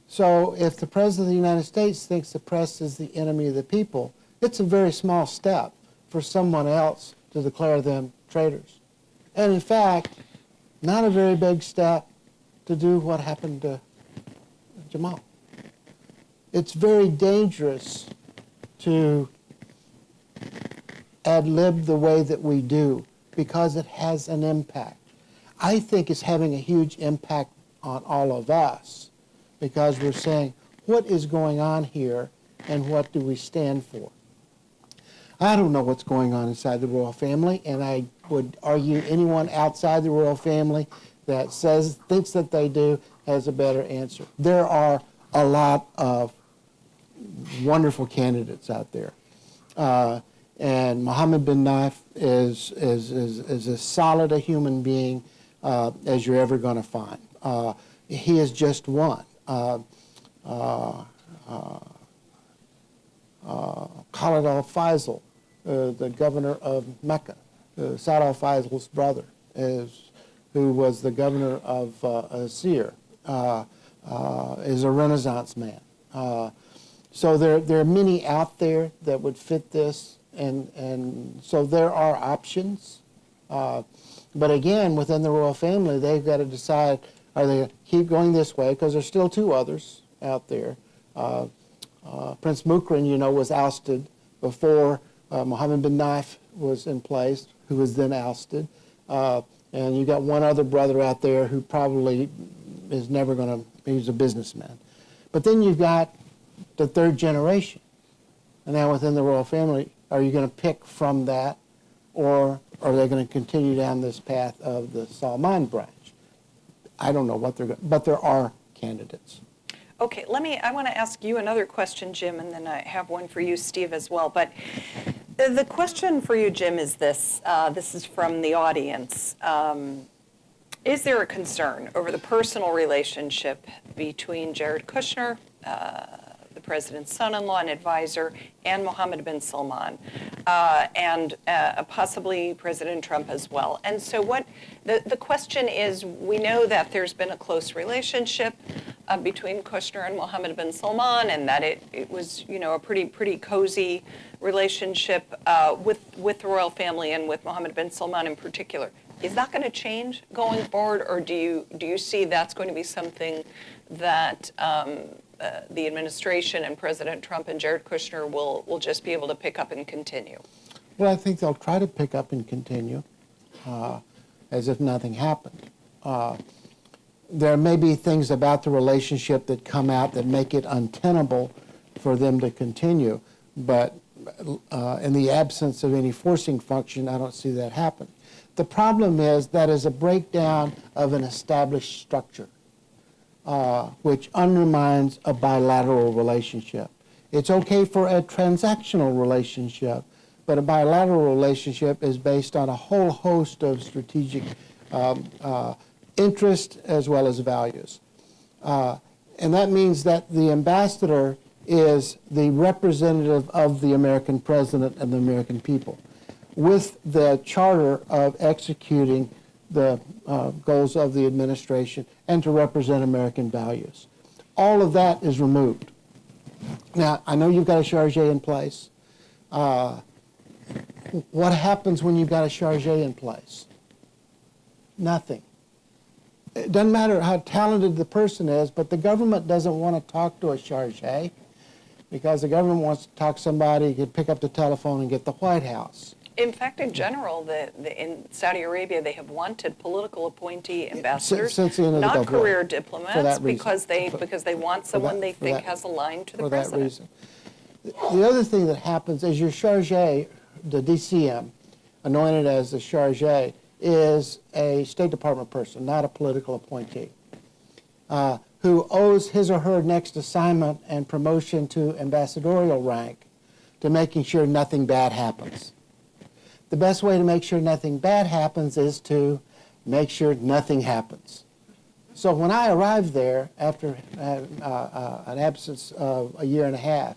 So if the President of the United States thinks the press is the enemy of the people, it's a very small step for someone else to declare them traitors. And in fact, not a very big step to do what happened to Jamal. It's very dangerous to ad-lib the way that we do because it has an impact. I think it's having a huge impact on all of us because we're saying, what is going on here and what do we stand for? I don't know what's going on inside the royal family, and I would argue anyone outside the royal family that thinks that they do has a better answer. There are a lot of wonderful candidates out there. And Mohammed bin Nayef is as solid a human being as you're ever going to find. He is just one. Khalid al-Faisal, the governor of Mecca, Saud al-Faisal's brother, who was the governor of Asir, is a Renaissance man. So there are many out there that would fit this, and so there are options. But again, within the royal family, they've got to decide, are they going to keep going this way? Because there's still two others out there. Prince Mukran, you know, was ousted before Mohammed bin Naif was in place, who was then ousted. And you got one other brother out there who probably is never going to, he's a businessman. But then you've got the third generation. And now within the royal family, are you going to pick from that, or are they going to continue down this path of the Salman branch? I don't know what they're going to, but there are candidates. Okay, I want to ask you another question, Jim, and then I have one for you, Steve, as well. But the question for you, Jim, is this. This is from the audience. Is there a concern over the personal relationship between Jared Kushner, the president's son-in-law and advisor, and Mohammed bin Salman, and possibly President Trump as well? And so the question is, we know that there's been a close relationship between Kushner and Mohammed bin Salman, and that it was, you know, a pretty cozy relationship with the royal family and with Mohammed bin Salman in particular. Is that going to change going forward, or do you see that's going to be something that the administration and President Trump and Jared Kushner will just be able to pick up and continue? Well, I think they'll try to pick up and continue as if nothing happened. There may be things about the relationship that come out that make it untenable for them to continue, but in the absence of any forcing function, I don't see that happen. The problem is that is a breakdown of an established structure, which undermines a bilateral relationship. It's okay for a transactional relationship, but a bilateral relationship is based on a whole host of strategic interest as well as values. And that means that the ambassador is the representative of the American president and the American people, with the charter of executing the goals of the administration and to represent American values. All of that is removed. Now, I know you've got a charge in place. What happens when you've got a charge in place? Nothing. It doesn't matter how talented the person is, but the government doesn't want to talk to a charge because the government wants to talk to somebody who can pick up the telephone and get the White House. In fact, in general, in Saudi Arabia, they have wanted political appointee ambassadors, since the end of the not Gulf War, career diplomats, because they want someone they think that, has a line to the for president. that reason. The other thing that happens is your charge, the DCM, anointed as the charge, is a State Department person, not a political appointee, who owes his or her next assignment and promotion to ambassadorial rank to making sure nothing bad happens. The best way to make sure nothing bad happens is to make sure nothing happens. So when I arrived there after an absence of a year and a half,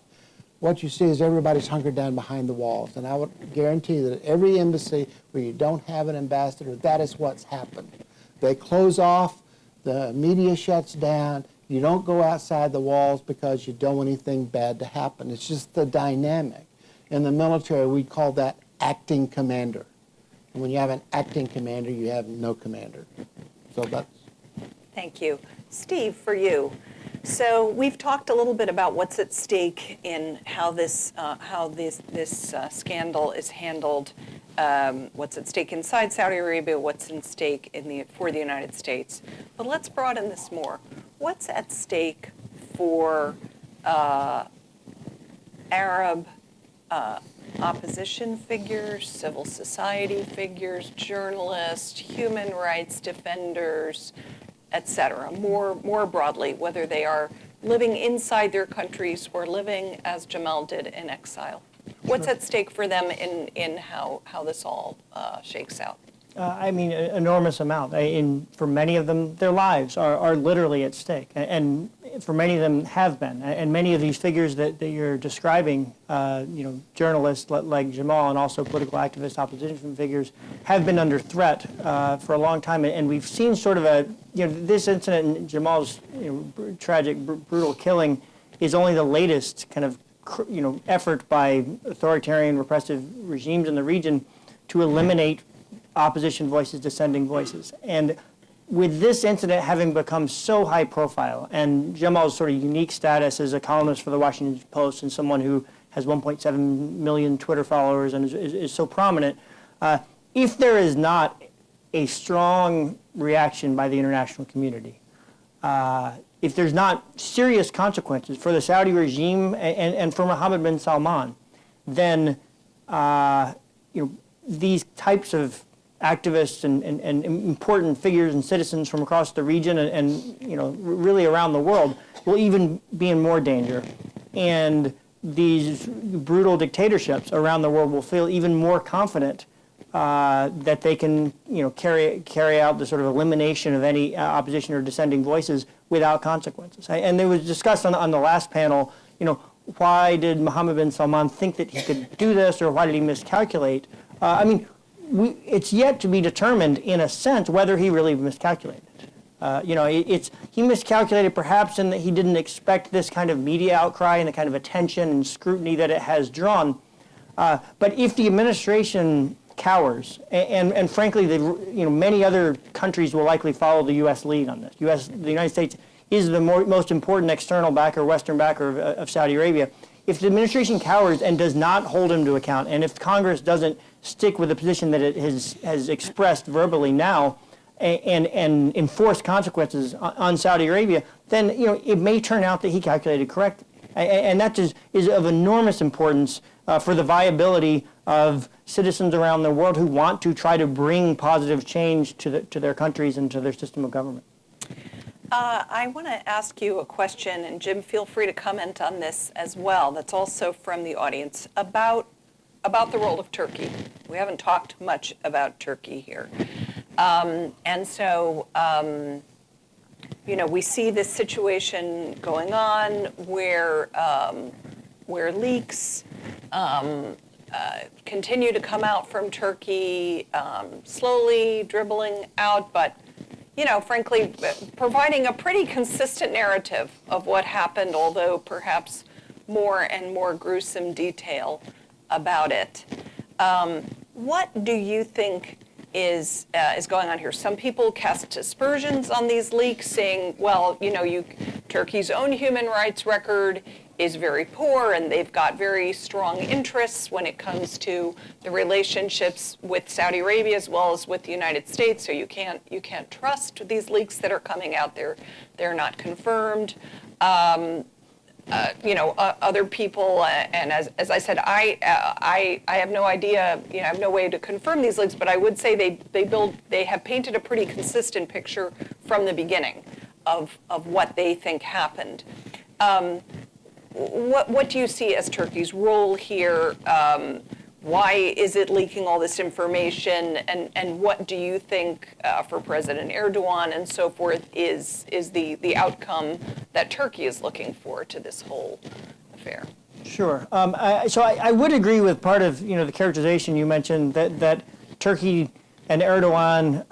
what you see is everybody's hunkered down behind the walls. And I would guarantee that at every embassy where you don't have an ambassador, that is what's happened. They close off, the media shuts down, you don't go outside the walls because you don't want anything bad to happen. It's just the dynamic. In the military, we call that acting commander. And when you have an acting commander, you have no commander. So that's... Thank you. Steve, for you. So we've talked a little bit about what's at stake in how this scandal is handled, what's at stake inside Saudi Arabia, what's at stake for the United States. But let's broaden this more. What's at stake for Arab opposition figures, civil society figures, journalists, human rights defenders, et cetera, more broadly, whether they are living inside their countries or living, as Jamal did, in exile? What's at stake for them in how this all shakes out? I mean, an enormous amount. For many of them, their lives are literally at stake. And for many of them have been. And many of these figures that you're describing, journalists like Jamal and also political activists, opposition figures, have been under threat for a long time. And we've seen sort of this incident in Jamal's tragic, brutal killing is only the latest kind of effort by authoritarian repressive regimes in the region to eliminate opposition voices, dissenting voices. And with this incident having become so high profile, and Jamal's sort of unique status as a columnist for the Washington Post and someone who has 1.7 million Twitter followers and is so prominent, if there is not a strong reaction by the international community, if there's not serious consequences for the Saudi regime and for Mohammed bin Salman, then these types of activists and important figures and citizens from across the region and really around the world will even be in more danger. And these brutal dictatorships around the world will feel even more confident that they can carry out the sort of elimination of any opposition or dissenting voices without consequences. And it was discussed on the last panel, why did Mohammed bin Salman think that he could do this, or why did he miscalculate? It's yet to be determined, in a sense, whether he really miscalculated. He miscalculated perhaps in that he didn't expect this kind of media outcry and the kind of attention and scrutiny that it has drawn. But if the administration cowers, and frankly, many other countries will likely follow the U.S. lead on this. The United States is the most important external backer, Western backer of Saudi Arabia. If the administration cowers and does not hold him to account, and if Congress doesn't stick with the position that it has expressed verbally now and enforce consequences on Saudi Arabia, then it may turn out that he calculated correctly. And that is of enormous importance for the viability of citizens around the world who want to try to bring positive change to their countries and to their system of government. I want to ask you a question, and Jim, feel free to comment on this as well. That's also from the audience about the role of Turkey. We haven't talked much about Turkey here. We see this situation going on where leaks continue to come out from Turkey, slowly dribbling out, but frankly, providing a pretty consistent narrative of what happened, although perhaps more and more gruesome detail about it. What do you think is going on here? Some people cast aspersions on these leaks, saying, well, Turkey's own human rights record is very poor, and they've got very strong interests when it comes to the relationships with Saudi Arabia as well as with the United States. So you can't trust these leaks that are coming out there. They're not confirmed. Other people, and as I said, I have no idea. I have no way to confirm these leaks, but I would say they have painted a pretty consistent picture from the beginning of what they think happened. What do you see as Turkey's role here? Why is it leaking all this information? And what do you think for President Erdogan and so forth is the outcome that Turkey is looking for to this whole affair? Sure. I would agree with part of the characterization you mentioned that Turkey and Erdogan,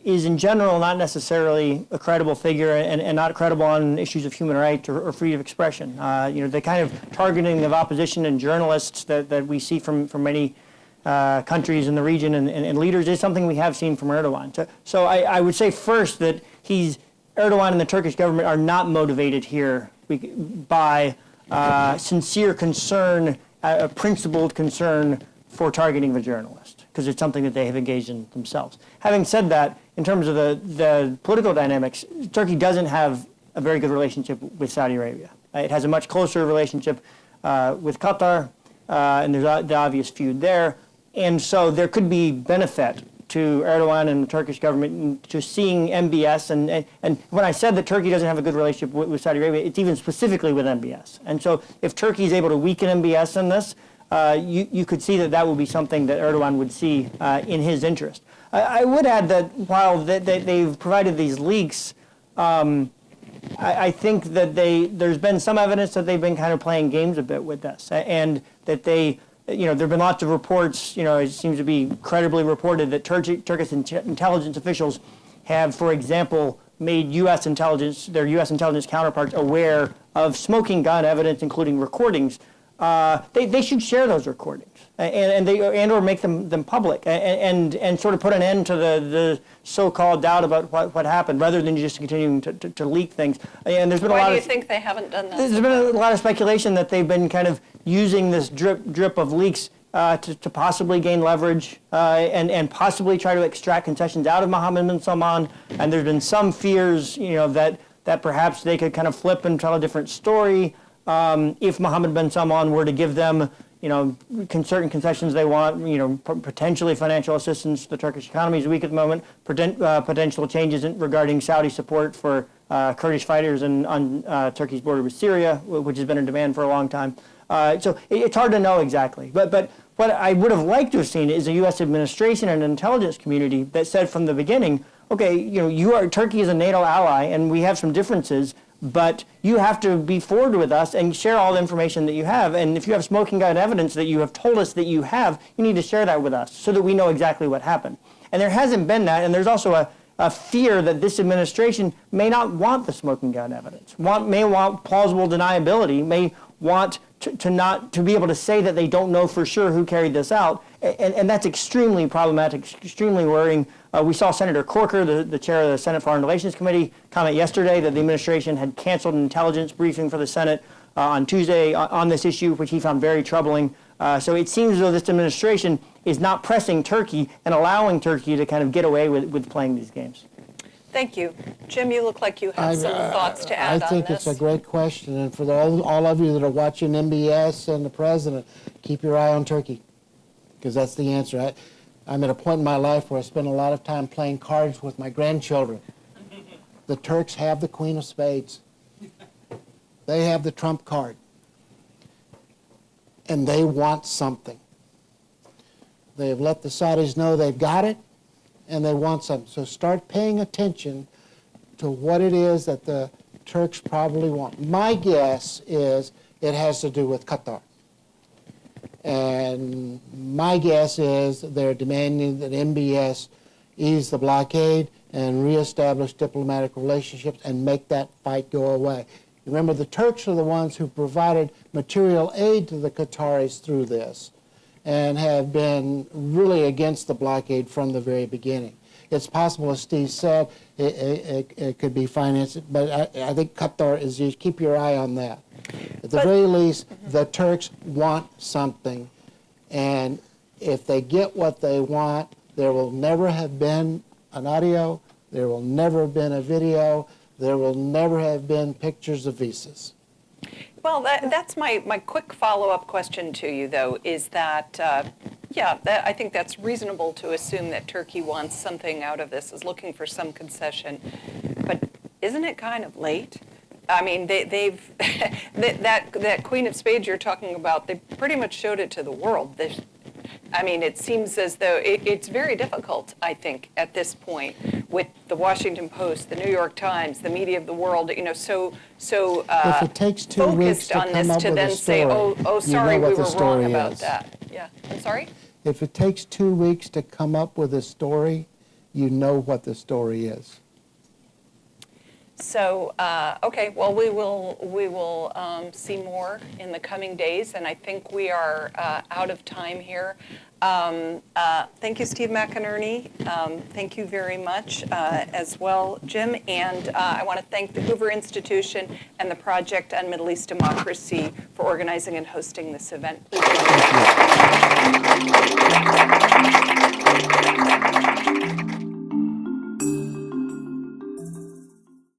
is in general not necessarily a credible figure and not credible on issues of human rights or freedom of expression. The kind of targeting of opposition and journalists that we see from many countries in the region and leaders is something we have seen from Erdogan. So I would say first that Erdogan and the Turkish government are not motivated here by sincere concern, a principled concern for targeting the journalist, because it's something that they have engaged in themselves. Having said that, in terms of the political dynamics, Turkey doesn't have a very good relationship with Saudi Arabia. It has a much closer relationship with Qatar, and there's the obvious feud there. And so there could be benefit to Erdogan and the Turkish government to seeing MBS. And when I said that Turkey doesn't have a good relationship with Saudi Arabia, it's even specifically with MBS. And so if Turkey is able to weaken MBS in this, you could see that would be something that Erdogan would see in his interest. I would add that while they've provided these leaks, I think that there's been some evidence that they've been kind of playing games a bit with this, and that there have been lots of reports, it seems to be credibly reported that Turkish intelligence officials have, for example, made their U.S. intelligence counterparts aware of smoking gun evidence, including recordings. They should share those recordings or make them public and sort of put an end to the so-called doubt about what happened, rather than just continuing to leak things. And there's been Why do you think they haven't done that? There's been a lot of speculation that they've been kind of using this drip of leaks to possibly gain leverage and possibly try to extract concessions out of Mohammed bin Salman. And there's been some fears, that perhaps they could kind of flip and tell a different story if Mohammed bin Salman were to give them, certain concessions they want, potentially financial assistance. The Turkish economy is weak at the moment. Potential changes regarding Saudi support for Kurdish fighters on Turkey's border with Syria, which has been in demand for a long time. So it's hard to know exactly. But what I would have liked to have seen is a U.S. administration and intelligence community that said from the beginning, okay, Turkey is a NATO ally, and we have some differences, but you have to be forward with us and share all the information that you have. And if you have smoking gun evidence that you have told us that you have, you need to share that with us so that we know exactly what happened. And there hasn't been that, and there's also a fear that this administration may not want the smoking gun evidence, may want plausible deniability, may want to be able to say that they don't know for sure who carried this out. And that's extremely problematic, extremely worrying. We saw Senator Corker, the chair of the Senate Foreign Relations Committee, comment yesterday that the administration had canceled an intelligence briefing for the Senate on Tuesday on this issue, which he found very troubling. So it seems as though this administration is not pressing Turkey and allowing Turkey to kind of get away with playing these games. Thank you. Jim, you look like you have some thoughts to add on this. I think it's a great question. And for all of you that are watching MBS and the president, keep your eye on Turkey, because that's the answer. I'm at a point in my life where I spend a lot of time playing cards with my grandchildren. The Turks have the Queen of Spades. They have the trump card. And they want something. They have let the Saudis know they've got it, and they want something. So start paying attention to what it is that the Turks probably want. My guess is it has to do with Qatar. And my guess is they're demanding that MBS ease the blockade and reestablish diplomatic relationships and make that fight go away. Remember, the Turks are the ones who provided material aid to the Qataris through this and have been really against the blockade from the very beginning. It's possible, as Steve said, it could be financed, but I think Qatar is, you keep your eye on that. At the very least, the Turks want something, and if they get what they want, there will never have been an audio, there will never have been a video, there will never have been pictures of visas. Well, that's my quick follow-up question to you, though, is that, I think that's reasonable to assume that Turkey wants something out of this, is looking for some concession. But isn't it kind of late? I mean, they've that Queen of Spades you're talking about, they pretty much showed it to the world. I mean, it seems as though it's very difficult, I think, at this point, with the Washington Post, the New York Times, the media of the world, so if it takes 2 weeks focused on this to then say, oh, sorry, we were wrong about that. Yeah, I'm sorry? If it takes 2 weeks to come up with a story, you know what the story is. So, okay, well, we will see more in the coming days, and I think we are out of time here. Thank you, Steve McInerney. Thank you very much as well, Jim. And I want to thank the Hoover Institution and the Project on Middle East Democracy for organizing and hosting this event. Please join us.